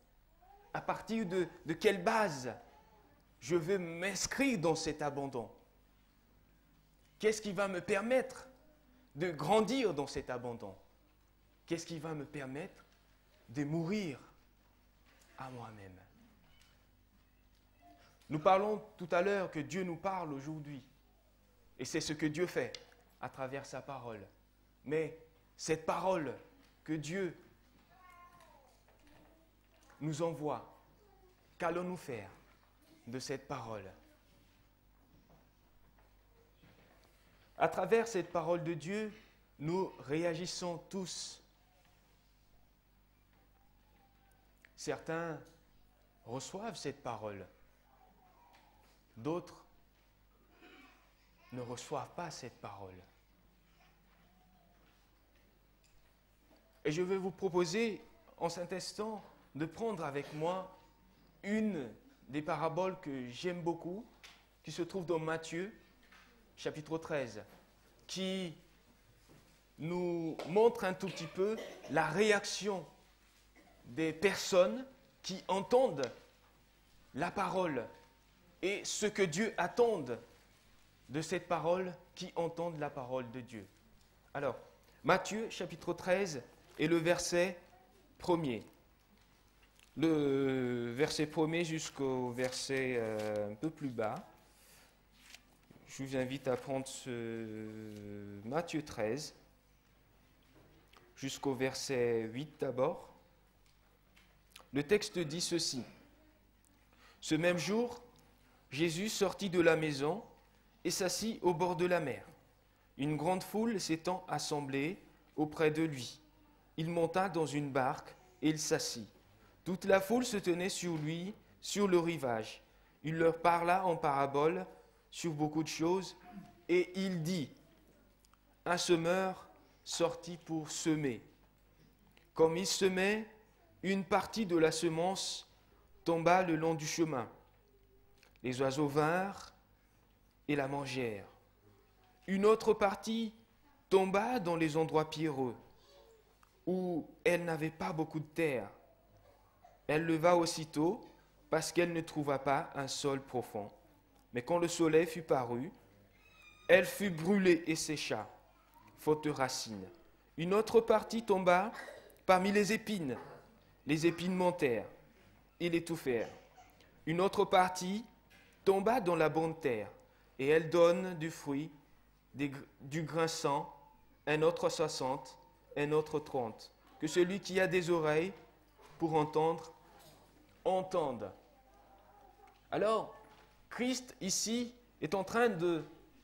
À partir de quelle base je veux m'inscrire dans cet abandon? Qu'est-ce qui va me permettre de grandir dans cet abandon? Qu'est-ce qui va me permettre de mourir à moi-même? Nous parlons tout à l'heure que Dieu nous parle aujourd'hui. Et c'est ce que Dieu fait à travers sa parole. Mais cette parole que Dieu nous envoie, qu'allons-nous faire de cette parole? À travers cette parole de Dieu, nous réagissons tous. Certains reçoivent cette parole, d'autres ne reçoivent pas cette parole. Et je vais vous proposer, en cet instant, de prendre avec moi une des paraboles que j'aime beaucoup, qui se trouve dans Matthieu, chapitre 13, qui nous montre un tout petit peu la réaction des personnes qui entendent la parole et ce que Dieu attend de cette parole, qui entendent la parole de Dieu. Alors, Matthieu, chapitre 13, et le verset 1er. Le verset 1er jusqu'au verset un peu plus bas. Je vous invite à prendre ce Matthieu 13 jusqu'au verset 8 d'abord. Le texte dit ceci. Ce même jour, Jésus sortit de la maison et s'assit au bord de la mer. Une grande foule s'étant assemblée auprès de lui. Il monta dans une barque et il s'assit. Toute la foule se tenait sur lui, sur le rivage. Il leur parla en parabole sur beaucoup de choses, et il dit, un semeur sortit pour semer. Comme il semait, une partie de la semence tomba le long du chemin. Les oiseaux vinrent et la mangèrent. Une autre partie tomba dans les endroits pierreux, où elle n'avait pas beaucoup de terre. Elle leva aussitôt, parce qu'elle ne trouva pas un sol profond. Mais quand le soleil fut paru, elle fut brûlée et sécha, faute de racines. Une autre partie tomba parmi les épines montèrent et l'étouffèrent. Une autre partie tomba dans la bonne terre, et elle donne du fruit, du grain 100, un autre 60, un autre 30. Que celui qui a des oreilles pour entendre, entende. Alors, Christ, ici, est en train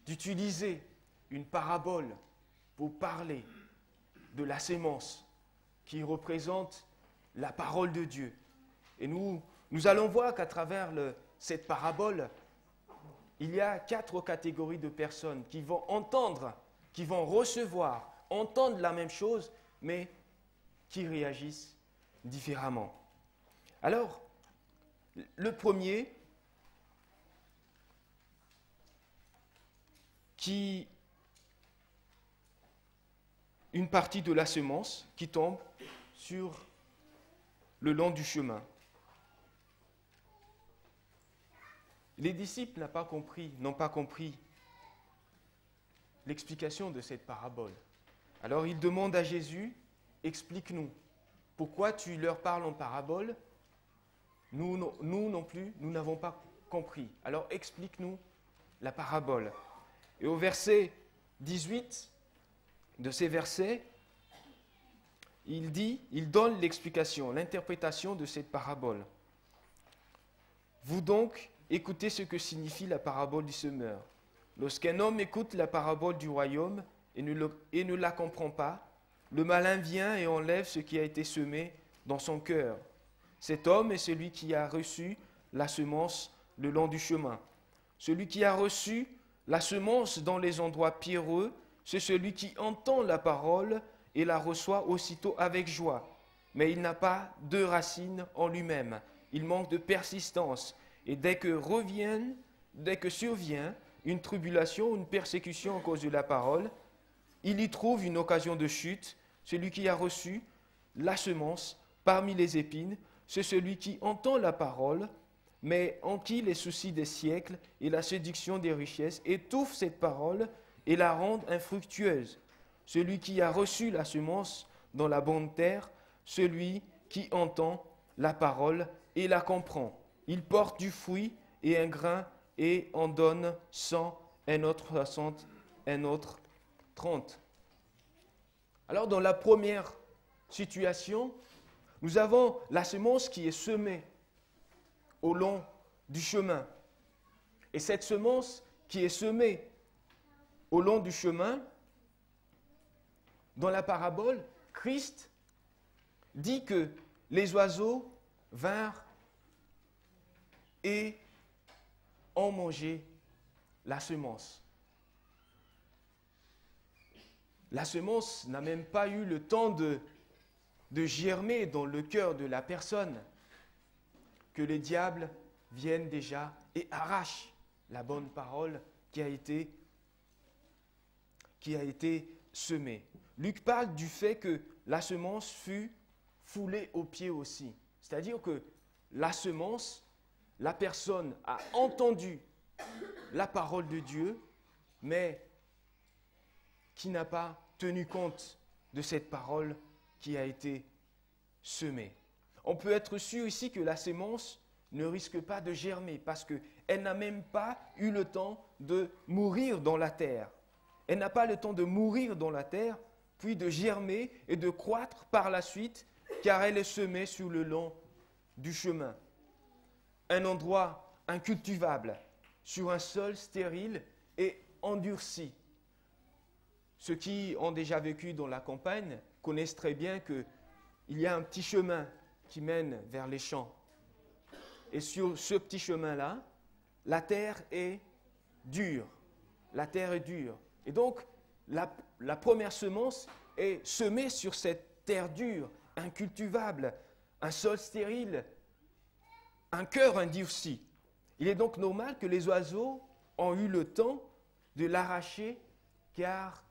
d'utiliser une parabole pour parler de la sémence qui représente la parole de Dieu. Et nous allons voir qu'à travers cette parabole, il y a 4 catégories de personnes qui vont entendre, qui vont recevoir, entendre la même chose, mais qui réagissent différemment. Alors, le premier, une partie de la semence qui tombe sur le long du chemin. Les disciples n'ont pas compris l'explication de cette parabole. Alors ils demandent à Jésus, explique-nous, pourquoi tu leur parles en parabole? Nous non plus, nous n'avons pas compris. Alors explique-nous la parabole. Et au verset 18 de ces versets, il donne l'explication, l'interprétation de cette parabole. Vous donc, écoutez ce que signifie la parabole du semeur. Lorsqu'un homme écoute la parabole du royaume et ne la comprend pas, le malin vient et enlève ce qui a été semé dans son cœur. Cet homme est celui qui a reçu la semence le long du chemin. Celui qui a reçu la semence dans les endroits pierreux, c'est celui qui entend la parole et la reçoit aussitôt avec joie. Mais il n'a pas de racines en lui-même. Il manque de persistance. Et dès que survient une tribulation, une persécution à cause de la parole, il y trouve une occasion de chute. Celui qui a reçu la semence parmi les épines, c'est celui qui entend la parole, mais en qui les soucis des siècles et la séduction des richesses étouffent cette parole et la rendent infructueuse. Celui qui a reçu la semence dans la bonne terre, celui qui entend la parole et la comprend. Il porte du fruit et un grain et en donne 100, un autre 60, un autre 30. Alors dans la première situation, nous avons la semence qui est semée au long du chemin. Et cette semence qui est semée au long du chemin, dans la parabole, Christ dit que les oiseaux vinrent et ont mangé la semence. La semence n'a même pas eu le temps de germer dans le cœur de la personne, que les diables viennent déjà et arrachent la bonne parole qui a été semée. Luc parle du fait que la semence fut foulée aux pieds aussi. C'est-à-dire que la semence, la personne a entendu la parole de Dieu, mais qui n'a pas tenu compte de cette parole qui a été semée. On peut être sûr ici que la semence ne risque pas de germer parce qu'elle n'a même pas eu le temps de mourir dans la terre. Elle n'a pas le temps de mourir dans la terre, puis de germer et de croître par la suite, car elle est semée sur le long du chemin. Un endroit incultivable, sur un sol stérile et endurci. Ceux qui ont déjà vécu dans la campagne connaissent très bien qu'il y a un petit chemin qui mène vers les champs. Et sur ce petit chemin-là, la terre est dure. La terre est dure. Et donc, la première semence est semée sur cette terre dure, incultivable, un sol stérile, un cœur endurci. Il est donc normal que les oiseaux ont eu le temps de l'arracher, car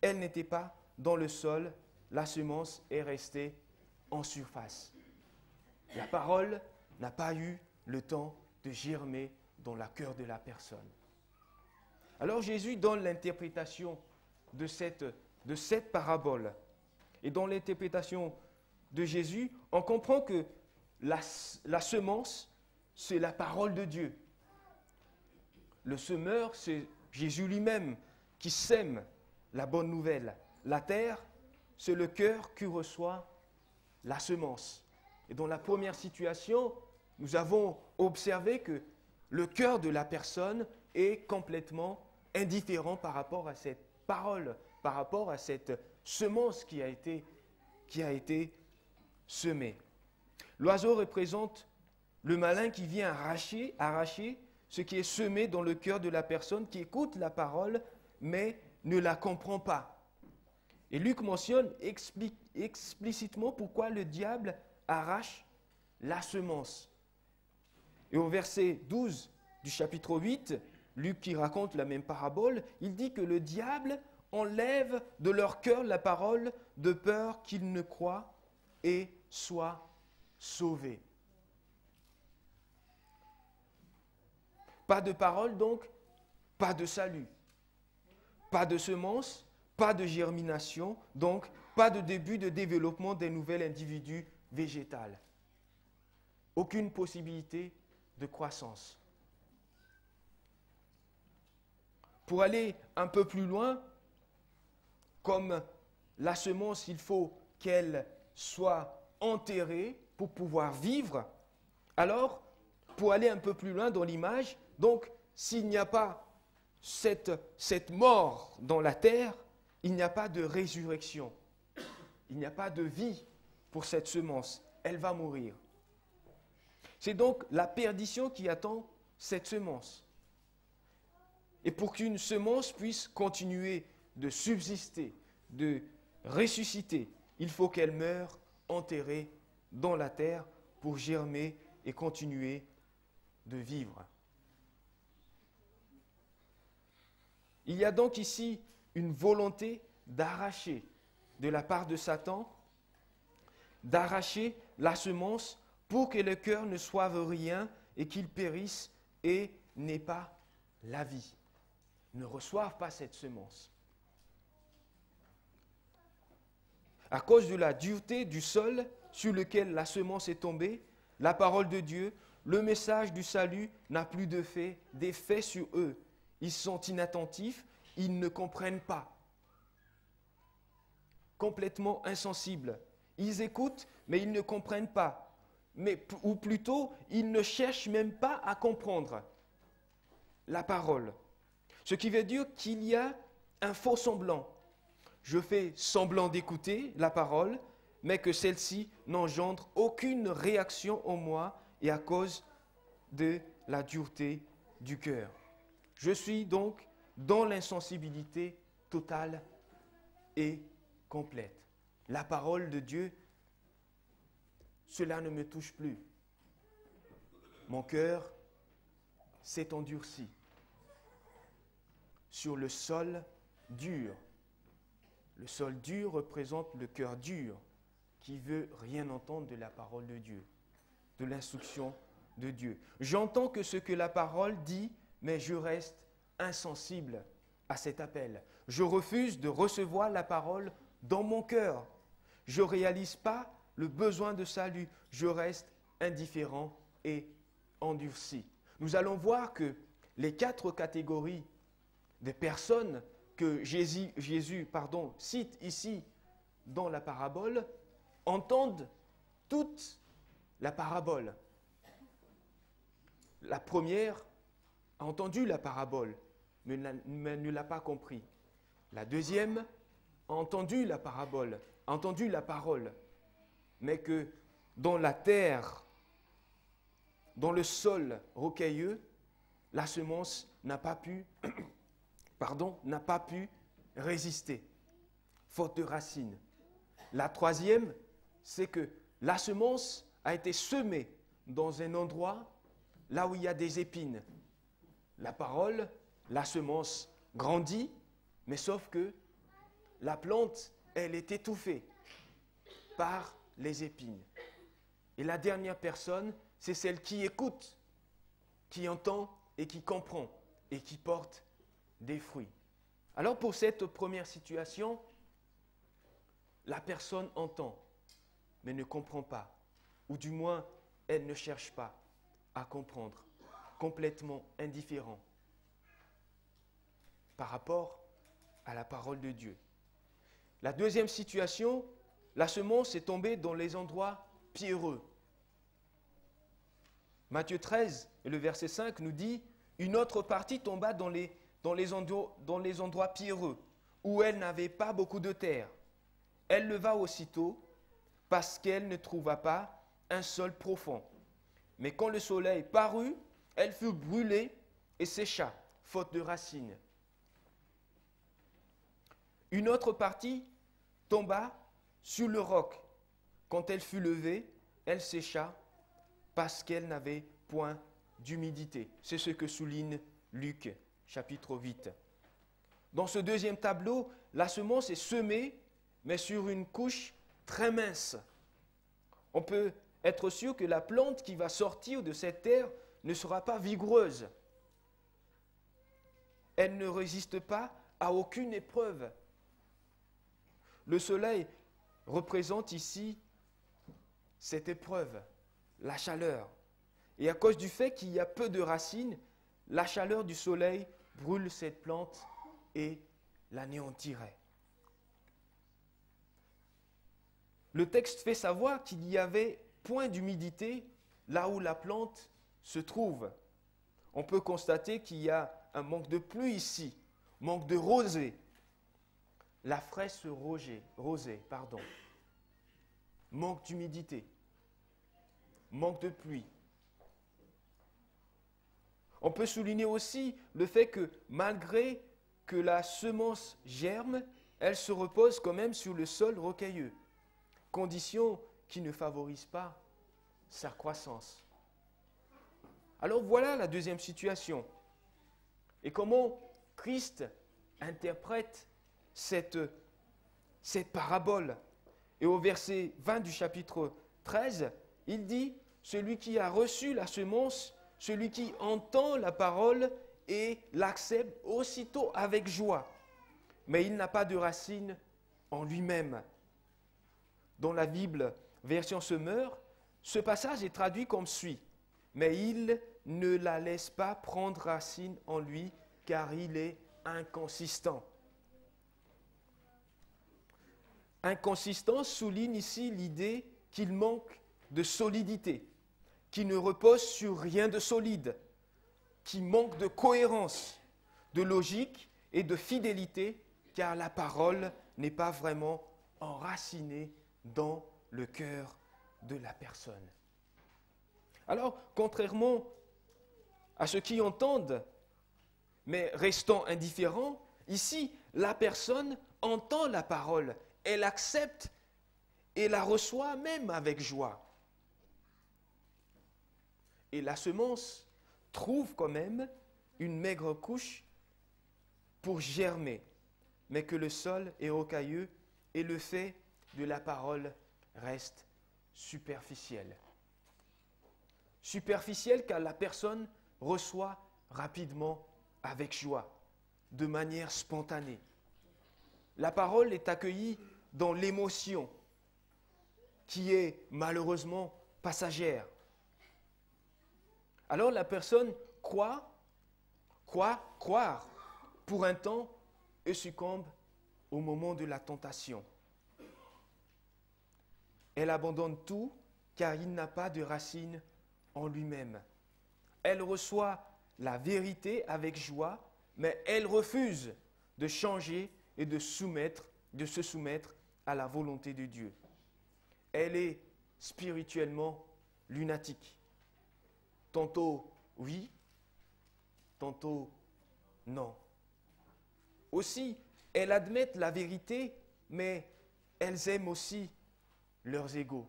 elle n'était pas dans le sol, la semence est restée en surface. La parole n'a pas eu le temps de germer dans le cœur de la personne. Alors Jésus donne l'interprétation de cette parabole. Et dans l'interprétation de Jésus, on comprend que la semence, c'est la parole de Dieu. Le semeur, c'est Jésus lui-même qui sème la bonne nouvelle. La terre, c'est le cœur qui reçoit la semence. Et dans la première situation, nous avons observé que le cœur de la personne est complètement indifférent par rapport à cette parole, par rapport à cette semence qui a été semée. L'oiseau représente le malin qui vient arracher ce qui est semé dans le cœur de la personne qui écoute la parole, mais ne la comprend pas. Et Luc mentionne explicitement pourquoi le diable arrache la semence. Et au verset 12 du chapitre 8, Luc qui raconte la même parabole, il dit que le diable enlève de leur cœur la parole de peur qu'ils ne croient et soient sauvés. Pas de parole donc, pas de salut. Pas de semence, pas de germination, donc pas de début de développement d'un nouvel individu végétal. Aucune possibilité de croissance. Pour aller un peu plus loin, comme la semence, il faut qu'elle soit enterrée pour pouvoir vivre. Alors, pour aller un peu plus loin dans l'image, donc, s'il n'y a pas cette mort dans la terre, il n'y a pas de résurrection. Il n'y a pas de vie pour cette semence. Elle va mourir. C'est donc la perdition qui attend cette semence. Et pour qu'une semence puisse continuer de subsister, de ressusciter, il faut qu'elle meure enterrée dans la terre pour germer et continuer de vivre. Il y a donc ici une volonté d'arracher, de la part de Satan, d'arracher la semence pour que le cœur ne soive rien et qu'il périsse et n'ait pas la vie, ne reçoive pas cette semence. À cause de la dureté du sol sur lequel la semence est tombée, la parole de Dieu, le message du salut n'a plus d'effet sur eux. Ils sont inattentifs, ils ne comprennent pas. Complètement insensibles. Ils écoutent, mais ils ne comprennent pas. Ou plutôt, ils ne cherchent même pas à comprendre la parole. Ce qui veut dire qu'il y a un faux semblant. Je fais semblant d'écouter la parole, mais que celle-ci n'engendre aucune réaction en moi et à cause de la dureté du cœur. Je suis donc dans l'insensibilité totale et complète. La parole de Dieu, cela ne me touche plus. Mon cœur s'est endurci sur le sol dur. Le sol dur représente le cœur dur qui veut rien entendre de la parole de Dieu, de l'instruction de Dieu. J'entends que ce que la parole dit, mais je reste insensible à cet appel. Je refuse de recevoir la parole dans mon cœur. Je ne réalise pas le besoin de salut. Je reste indifférent et endurci. Nous allons voir que les 4 catégories de personnes que Jésus cite ici dans la parabole entendent toute la parabole. La première a entendu la parabole, mais ne l'a pas compris. La deuxième a entendu la parabole, a entendu la parole, mais que dans la terre, dans le sol rocailleux, la semence n'a pas pu résister, faute de racines. La troisième, c'est que la semence a été semée dans un endroit là où il y a des épines. La parole, la semence grandit, mais sauf que la plante, elle est étouffée par les épines. Et la dernière personne, c'est celle qui écoute, qui entend et qui comprend et qui porte des fruits. Alors pour cette première situation, la personne entend, mais ne comprend pas, ou du moins, elle ne cherche pas à comprendre, complètement indifférent par rapport à la parole de Dieu. La deuxième situation, la semence est tombée dans les endroits pierreux. Matthieu 13, et le verset 5 nous dit, une autre partie tomba dans les endroits pierreux, où elle n'avait pas beaucoup de terre. Elle leva aussitôt, parce qu'elle ne trouva pas un sol profond. Mais quand le soleil parut, elle fut brûlée et sécha, faute de racines. Une autre partie tomba sur le roc. Quand elle fut levée, elle sécha, parce qu'elle n'avait point d'humidité. C'est ce que souligne Luc, chapitre 8. Dans ce deuxième tableau, la semence est semée, mais sur une couche très mince. On peut être sûr que la plante qui va sortir de cette terre ne sera pas vigoureuse. Elle ne résiste pas à aucune épreuve. Le soleil représente ici cette épreuve, la chaleur. Et à cause du fait qu'il y a peu de racines, la chaleur du soleil brûle cette plante et l'anéantirait. Le texte fait savoir qu'il n'y avait point d'humidité là où la plante se trouve. On peut constater qu'il y a un manque de pluie ici, manque de rosée. La fraise rosée, manque d'humidité, manque de pluie. On peut souligner aussi le fait que malgré que la semence germe, elle se repose quand même sur le sol rocailleux, condition qui ne favorise pas sa croissance. Alors voilà la deuxième situation. Et comment Christ interprète cette parabole. Et au verset 20 du chapitre 13, il dit « Celui qui a reçu la semence, celui qui entend la parole et l'accepte aussitôt avec joie, mais il n'a pas de racine en lui-même. » Dans la Bible, version Semeur, ce passage est traduit comme suit. « Mais il ne la laisse pas prendre racine en lui, car il est inconsistant. » Inconsistance souligne ici l'idée qu'il manque de solidité, qu'il ne repose sur rien de solide, qui manque de cohérence, de logique et de fidélité, car la parole n'est pas vraiment enracinée dans le cœur de la personne. Alors, contrairement à ceux qui entendent, mais restant indifférents, ici, la personne entend la parole, elle accepte et la reçoit même avec joie. Et la semence trouve quand même une maigre couche pour germer, mais que le sol est rocailleux et le fait de la parole reste superficiel. Superficiel car la personne reçoit rapidement avec joie, de manière spontanée. La parole est accueillie dans l'émotion, qui est malheureusement passagère. Alors la personne croire pour un temps et succombe au moment de la tentation. Elle abandonne tout car il n'a pas de racine en lui-même. Elle reçoit la vérité avec joie, mais elle refuse de changer et de se soumettre à la volonté de Dieu. Elle est spirituellement lunatique. Tantôt oui, tantôt non. Aussi, elles admettent la vérité, mais elles aiment aussi leurs égaux.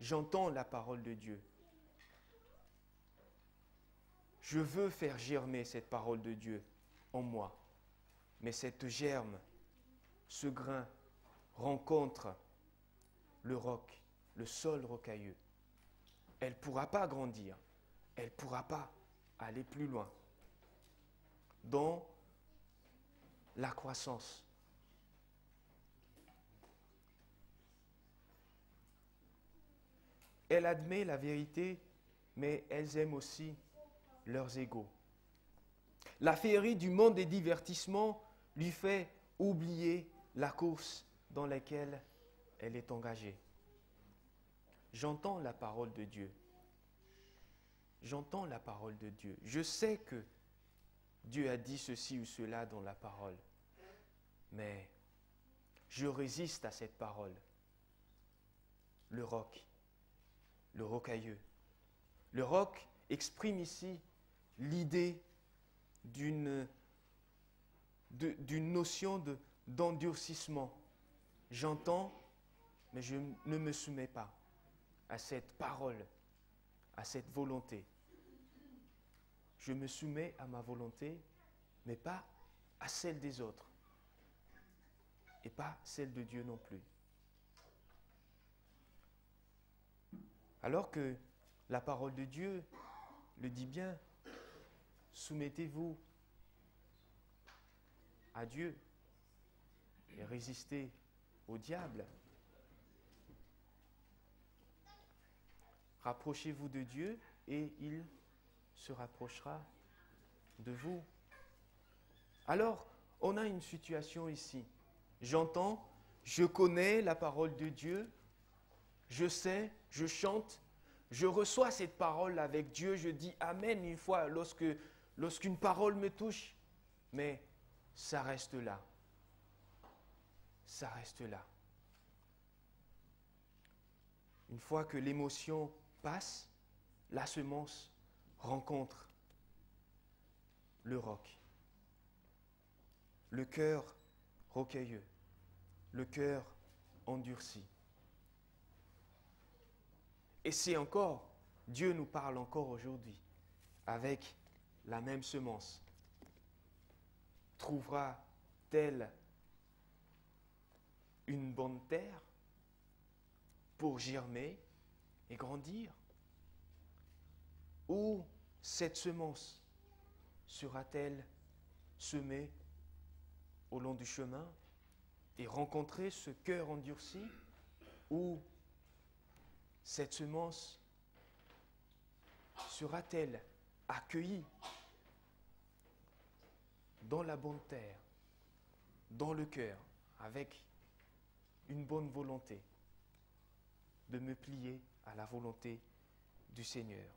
J'entends la parole de Dieu. Je veux faire germer cette parole de Dieu en moi. Mais cette germe, ce grain, rencontre le roc, le sol rocailleux. Elle ne pourra pas grandir. Elle ne pourra pas aller plus loin dans la croissance. Elle admet la vérité, mais elles aiment aussi leurs égaux. La féerie du monde des divertissements lui fait oublier la course dans laquelle elle est engagée. J'entends la parole de Dieu. J'entends la parole de Dieu. Je sais que Dieu a dit ceci ou cela dans la parole. Mais je résiste à cette parole. Le roc, le rocailleux. Le roc exprime ici l'idée d'une notion d'endurcissement. J'entends, mais je ne me soumets pas à cette parole, à cette volonté. Je me soumets à ma volonté, mais pas à celle des autres, et pas celle de Dieu non plus. Alors que la parole de Dieu le dit bien, soumettez-vous à Dieu et résistez au diable. Rapprochez-vous de Dieu et il se rapprochera de vous. Alors, on a une situation ici. J'entends, je connais la parole de Dieu, je sais, je chante, je reçois cette parole avec Dieu, je dis Amen une fois lorsqu'une parole me touche, mais ça reste là. Ça reste là. Une fois que l'émotion passe, la semence rencontre le roc. Le cœur rocailleux, le cœur endurci. Et c'est encore, Dieu nous parle encore aujourd'hui, avec la même semence. Trouvera-t-elle une bonne terre pour germer et grandir? Ou cette semence sera-t-elle semée au long du chemin et rencontrer ce cœur endurci? Ou cette semence sera-t-elle accueillie dans la bonne terre, dans le cœur, avec une bonne volonté de me plier à la volonté du Seigneur?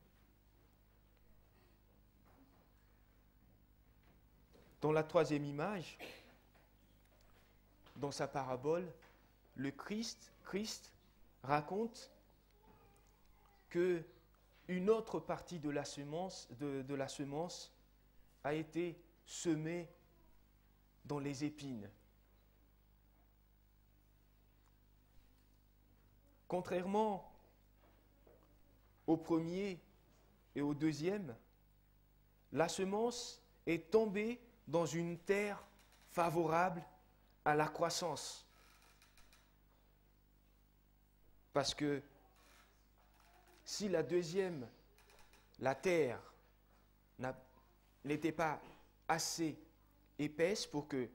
Dans la troisième image, dans sa parabole, le Christ raconte que une autre partie de la semence, a été semée dans les épines. Contrairement au premier et au deuxième, la semence est tombée dans une terre favorable à la croissance. Parce que si la deuxième, la terre, n'était pas assez épaisse pour que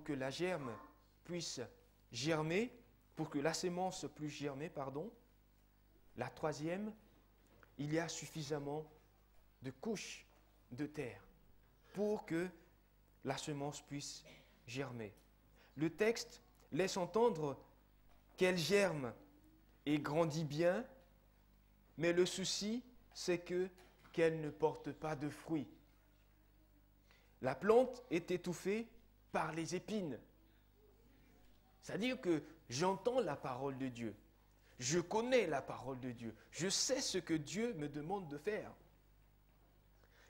la germe puisse germer, pour que la semence puisse germer, la troisième, il y a suffisamment de couches de terre pour que la semence puisse germer. Le texte laisse entendre qu'elle germe et grandit bien, mais le souci, c'est qu'elle ne porte pas de fruits. La plante est étouffée par les épines. C'est-à-dire que j'entends la parole de Dieu. Je connais la parole de Dieu. Je sais ce que Dieu me demande de faire.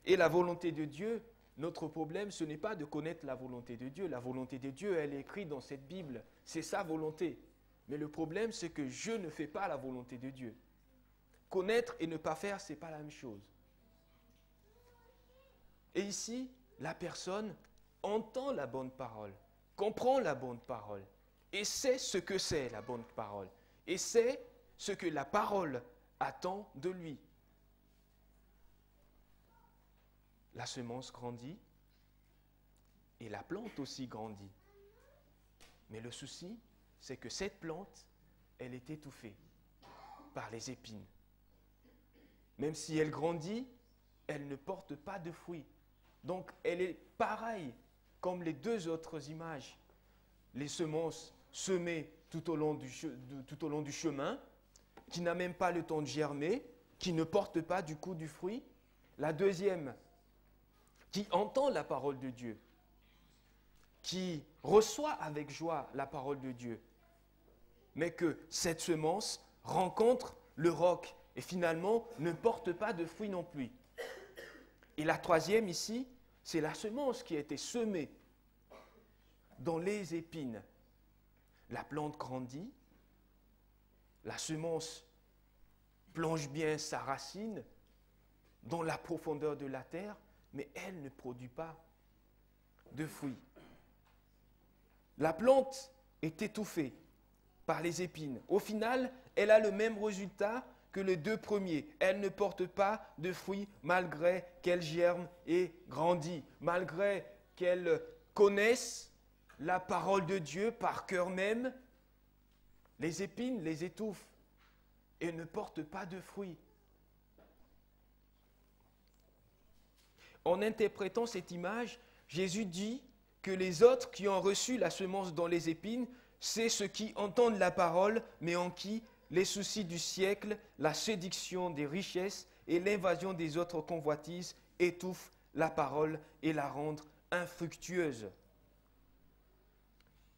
Et la volonté de Dieu, notre problème, ce n'est pas de connaître la volonté de Dieu. La volonté de Dieu, elle est écrite dans cette Bible. C'est sa volonté. Mais le problème, c'est que je ne fais pas la volonté de Dieu. Connaître et ne pas faire, ce n'est pas la même chose. Et ici, la personne entend la bonne parole, comprend la bonne parole, et sait ce que c'est la bonne parole, et sait ce que la parole attend de lui. La semence grandit, et la plante aussi grandit. Mais le souci, c'est que cette plante, elle est étouffée par les épines. Même si elle grandit, elle ne porte pas de fruits. Donc, elle est pareille comme les deux autres images. Les semences semées tout au long du chemin, qui n'a même pas le temps de germer, qui ne porte pas du coup du fruit. La deuxième, qui entend la parole de Dieu, qui reçoit avec joie la parole de Dieu, mais que cette semence rencontre le roc et finalement ne porte pas de fruits non plus. Et la troisième ici, c'est la semence qui a été semée dans les épines. La plante grandit, la semence plonge bien sa racine dans la profondeur de la terre, mais elle ne produit pas de fruits. La plante est étouffée par les épines. Au final, elle a le même résultat que les 2 premiers. Elle ne porte pas de fruits malgré qu'elle germe et grandit, malgré qu'elle connaisse la parole de Dieu par cœur même. Les épines les étouffent et ne portent pas de fruits. En interprétant cette image, Jésus dit que les autres qui ont reçu la semence dans les épines, c'est ceux qui entendent la parole, mais en qui les soucis du siècle, la séduction des richesses et l'invasion des autres convoitises étouffent la parole et la rendent infructueuse.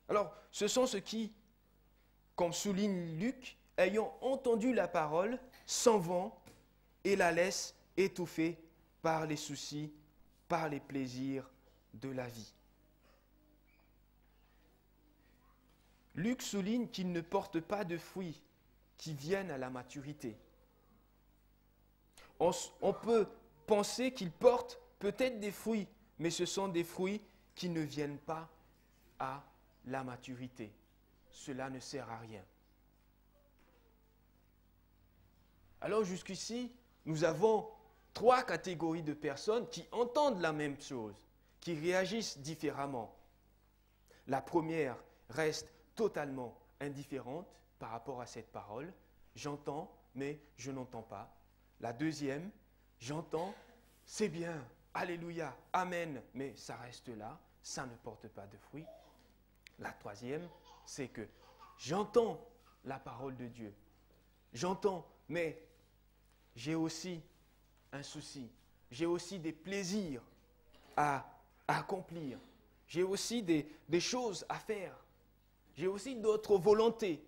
Alors, ce sont ceux qui, comme souligne Luc, ayant entendu la parole, s'en vont et la laissent étouffer par les soucis, par les plaisirs de la vie. Luc souligne qu'ils ne portent pas de fruits qui viennent à la maturité. On peut penser qu'ils portent peut-être des fruits, mais ce sont des fruits qui ne viennent pas à la maturité. Cela ne sert à rien. Alors jusqu'ici, nous avons 3 catégories de personnes qui entendent la même chose, qui réagissent différemment. La première reste totalement indifférente par rapport à cette parole. J'entends, mais je n'entends pas. La deuxième, j'entends, c'est bien, alléluia, amen, mais ça reste là, ça ne porte pas de fruits. La troisième, c'est que j'entends la parole de Dieu. J'entends, mais j'ai aussi un souci. J'ai aussi des plaisirs à accomplir. J'ai aussi des choses à faire. J'ai aussi d'autres volontés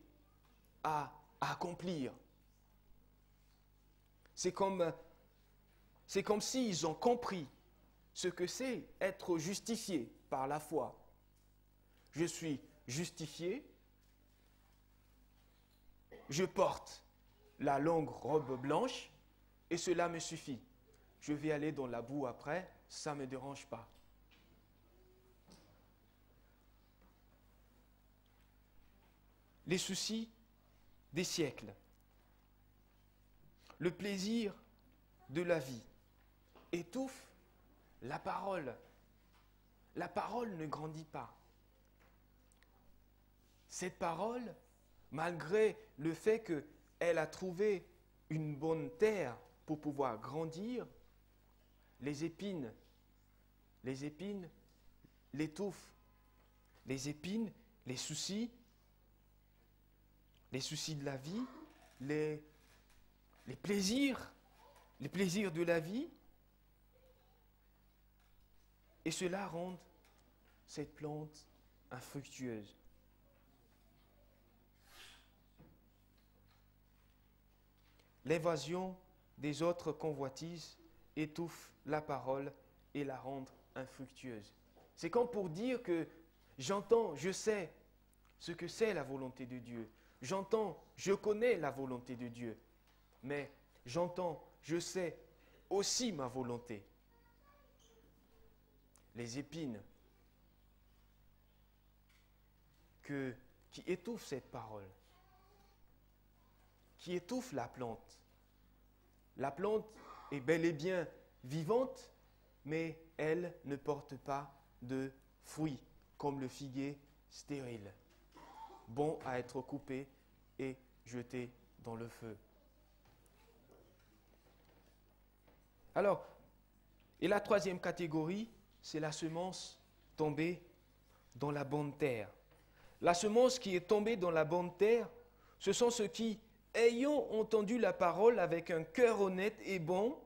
à accomplir. C'est comme s'ils ont compris ce que c'est être justifié par la foi. Je suis justifié, je porte la longue robe blanche et cela me suffit. Je vais aller dans la boue après, ça ne me dérange pas. Les soucis des siècles, le plaisir de la vie étouffe la parole. La parole ne grandit pas. Cette parole, malgré le fait qu'elle a trouvé une bonne terre pour pouvoir grandir, les épines l'étouffent. Les épines, les soucis de la vie, les plaisirs de la vie, et cela rend cette plante infructueuse. L'évasion des autres convoitises étouffe la parole et la rend infructueuse. C'est comme pour dire que j'entends, je sais ce que c'est la volonté de Dieu. J'entends, je connais la volonté de Dieu. Mais j'entends, je sais aussi ma volonté. Les épines qui étouffent cette parole, qui étouffent la plante. La plante est bel et bien vivante, mais elle ne porte pas de fruits, comme le figuier stérile, bon à être coupé et jeté dans le feu. Alors, et la troisième catégorie, c'est la semence tombée dans la bonne terre. La semence qui est tombée dans la bonne terre, ce sont ceux qui, ayant entendu la parole avec un cœur honnête et bon,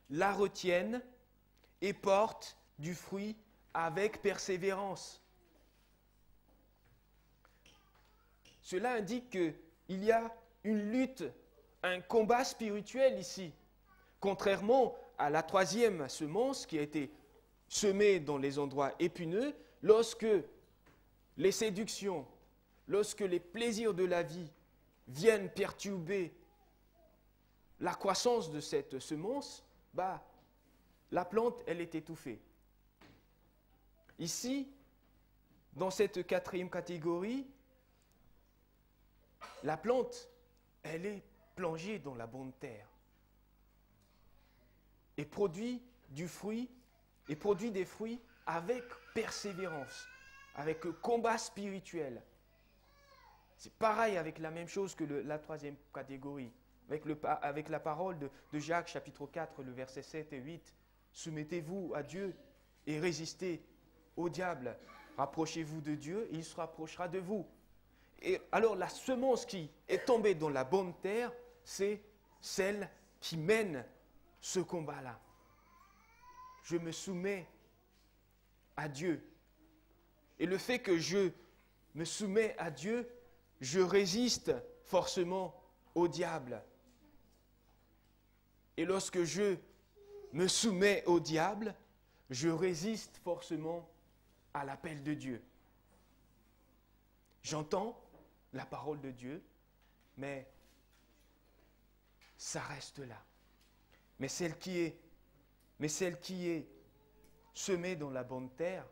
la retiennent et portent du fruit avec persévérance. Cela indique qu'il y a une lutte, un combat spirituel ici. Contrairement à la troisième semence qui a été semée dans les endroits épineux, lorsque les séductions, lorsque les plaisirs de la vie viennent perturber la croissance de cette semence, la plante, elle est étouffée. Ici, dans cette quatrième catégorie, la plante, elle est plongé dans la bonne terre et produit du fruit, et produit des fruits avec persévérance, avec combat spirituel. C'est pareil avec la même chose que la troisième catégorie, avec la parole de Jacques chapitre 4, le verset 7 et 8. Soumettez-vous à Dieu et résistez au diable. Rapprochez-vous de Dieu et il se rapprochera de vous. Et alors la semence qui est tombée dans la bonne terre, c'est celle qui mène ce combat-là. Je me soumets à Dieu. Et le fait que je me soumets à Dieu, je résiste forcément au diable. Et lorsque je me soumets au diable, je résiste forcément à l'appel de Dieu. J'entends la parole de Dieu, mais ça reste là. Mais celle qui est semée dans la bonne terre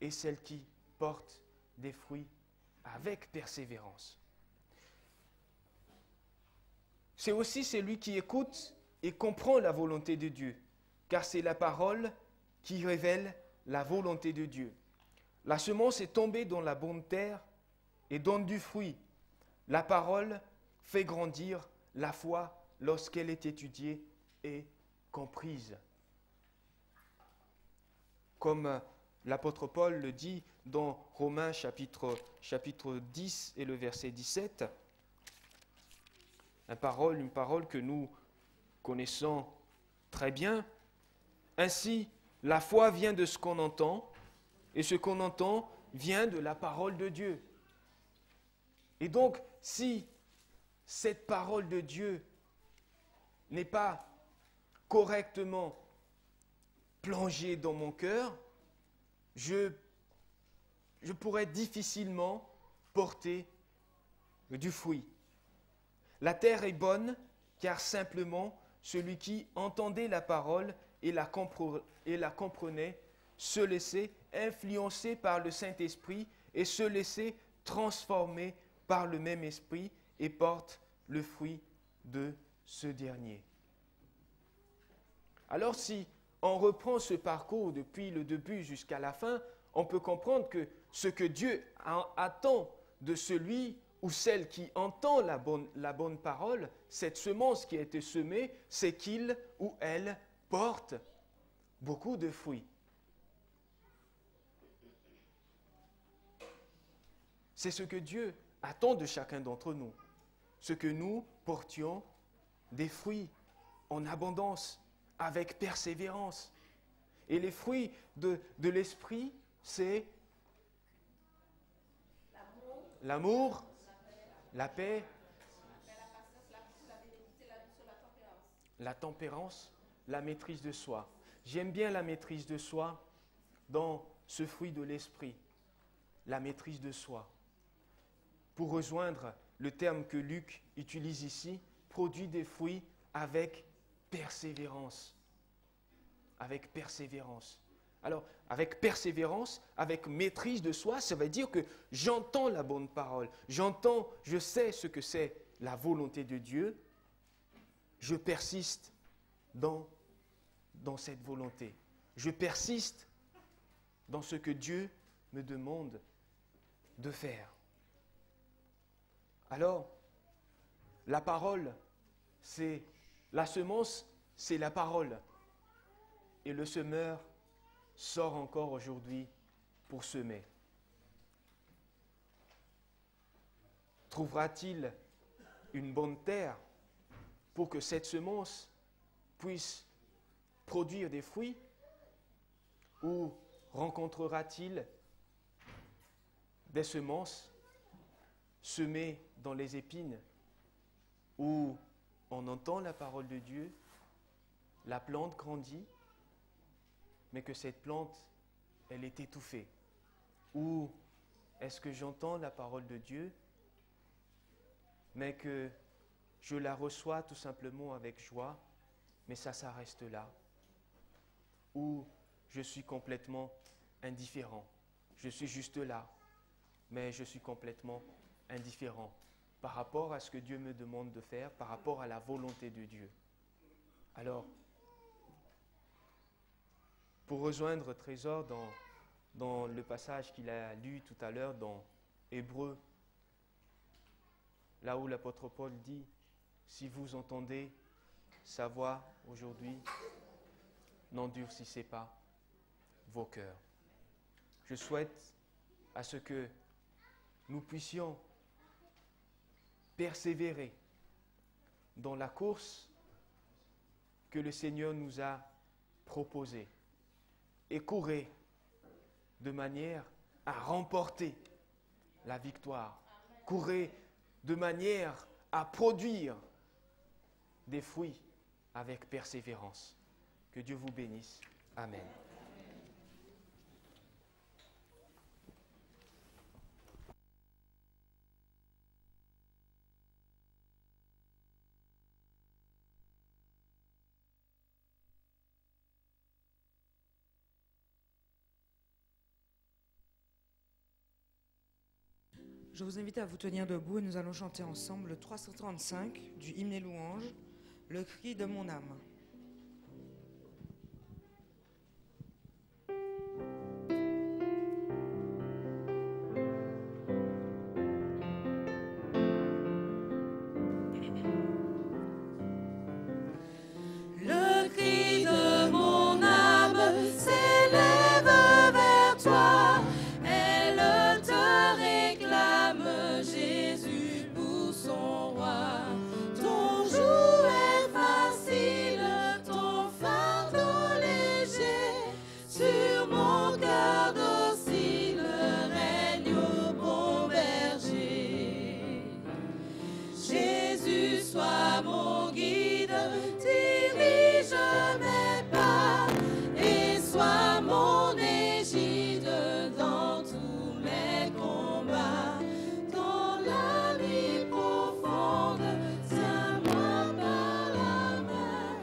est celle qui porte des fruits avec persévérance. C'est aussi celui qui écoute et comprend la volonté de Dieu, car c'est la parole qui révèle la volonté de Dieu. La semence est tombée dans la bonne terre et donne du fruit. La parole fait grandir la foi lorsqu'elle est étudiée et comprise. Comme l'apôtre Paul le dit dans Romains chapitre 10 et le verset 17, une parole que nous connaissons très bien. Ainsi, la foi vient de ce qu'on entend, et ce qu'on entend vient de la parole de Dieu. Et donc, si cette parole de Dieu n'est pas correctement plongée dans mon cœur, je pourrais difficilement porter du fruit. La terre est bonne, car simplement celui qui entendait la parole et la comprenait se laissait influencer par le Saint-Esprit et se laissait transformer par le même esprit et porte le fruit de ce dernier. Alors si on reprend ce parcours depuis le début jusqu'à la fin, on peut comprendre que ce que Dieu attend de celui ou celle qui entend la bonne parole, cette semence qui a été semée, c'est qu'il ou elle porte beaucoup de fruits. C'est ce que Dieu attend de chacun d'entre nous, ce que nous portions des fruits en abondance, avec persévérance. Et les fruits de l'esprit, c'est l'amour, la paix, la tempérance, la maîtrise de soi. J'aime bien la maîtrise de soi dans ce fruit de l'esprit, la maîtrise de soi. Pour rejoindre le terme que Luc utilise ici, produit des fruits avec persévérance. Avec persévérance. Alors, avec persévérance, avec maîtrise de soi, ça veut dire que j'entends la bonne parole, je sais ce que c'est la volonté de Dieu, je persiste dans cette volonté. Je persiste dans ce que Dieu me demande de faire. Alors, la parole, c'est la semence, c'est la parole. Et le semeur sort encore aujourd'hui pour semer. Trouvera-t-il une bonne terre pour que cette semence puisse produire des fruits? Ou rencontrera-t-il des semences semées dans les épines où on entend la parole de Dieu, la plante grandit, mais que cette plante, elle est étouffée? Ou est-ce que j'entends la parole de Dieu, mais que je la reçois tout simplement avec joie, mais ça reste là? Ou je suis complètement indifférent? Je suis juste là, mais je suis complètement indifférent par rapport à ce que Dieu me demande de faire, par rapport à la volonté de Dieu. Alors, pour rejoindre Trésor dans le passage qu'il a lu tout à l'heure dans Hébreux, là où l'apôtre Paul dit, si vous entendez sa voix aujourd'hui, n'endurcissez pas vos cœurs. Je souhaite à ce que nous puissions persévérer dans la course que le Seigneur nous a proposée et courir de manière à remporter la victoire. Courir de manière à produire des fruits avec persévérance. Que Dieu vous bénisse. Amen. Je vous invite à vous tenir debout et nous allons chanter ensemble le 335 du hymne et louange, le cri de mon âme. Le cri de mon âme s'élève vers toi. Elle te réclame, Jésus, pour son roi. Ton joug est facile, ton fardeau léger. Sur mon cœur docile règne au bon berger. Jésus, sois mon guide, dirige mes pas et sois mon égide dans tous mes combats. Dans la nuit profonde, tiens-moi par la main.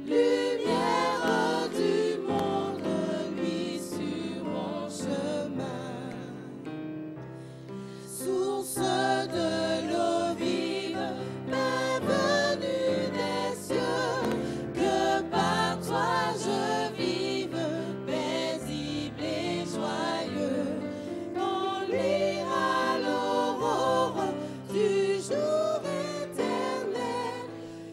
Lumière du monde, luis sur mon chemin. Source de l'eau vive, paix venue des cieux, que par toi je vive, paisible et joyeux. Qu'on lira l'aurore du jour éternel,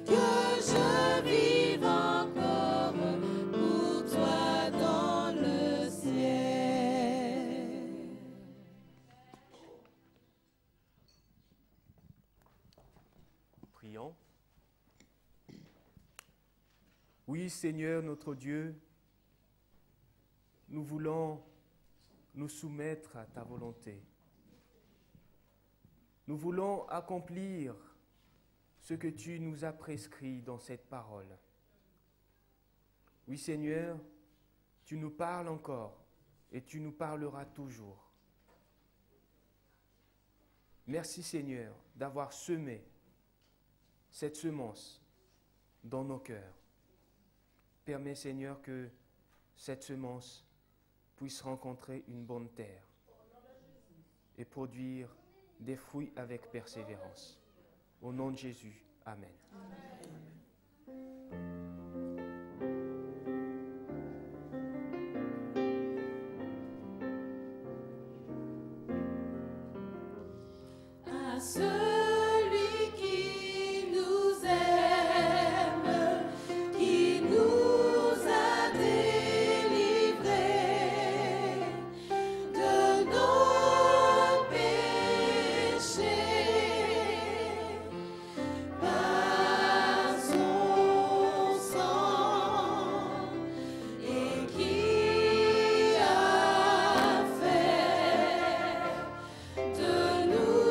que je vive encore pour toi dans le ciel. Prions. Oui, Seigneur notre Dieu, nous voulons nous soumettre à ta volonté. Nous voulons accomplir ce que tu nous as prescrit dans cette parole. Oui, Seigneur, tu nous parles encore et tu nous parleras toujours. Merci, Seigneur, d'avoir semé cette semence dans nos cœurs. Permets, Seigneur, que cette semence puisse rencontrer une bonne terre et produire des fruits avec persévérance. Au nom de Jésus, Amen. À celui qui nous aime, qui nous a délivrés de nos péchés, par son sang, et qui a fait de nous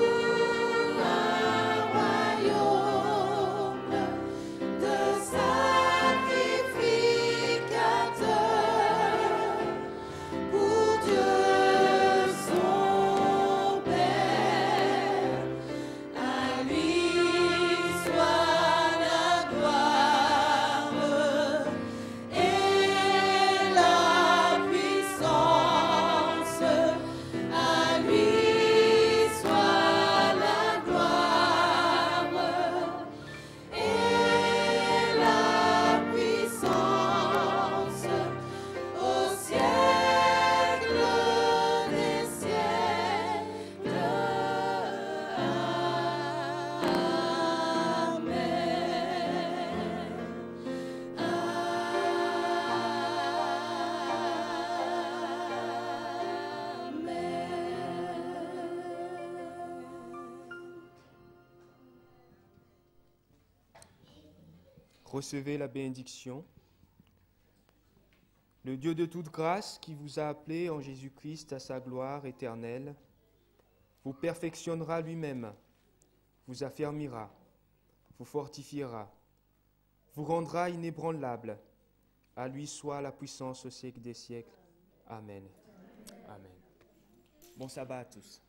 Recevez la bénédiction. Le Dieu de toute grâce qui vous a appelé en Jésus-Christ à sa gloire éternelle, vous perfectionnera lui-même, vous affermira, vous fortifiera, vous rendra inébranlable. À lui soit la puissance au siècle des siècles. Amen. Amen. Bon sabbat à tous.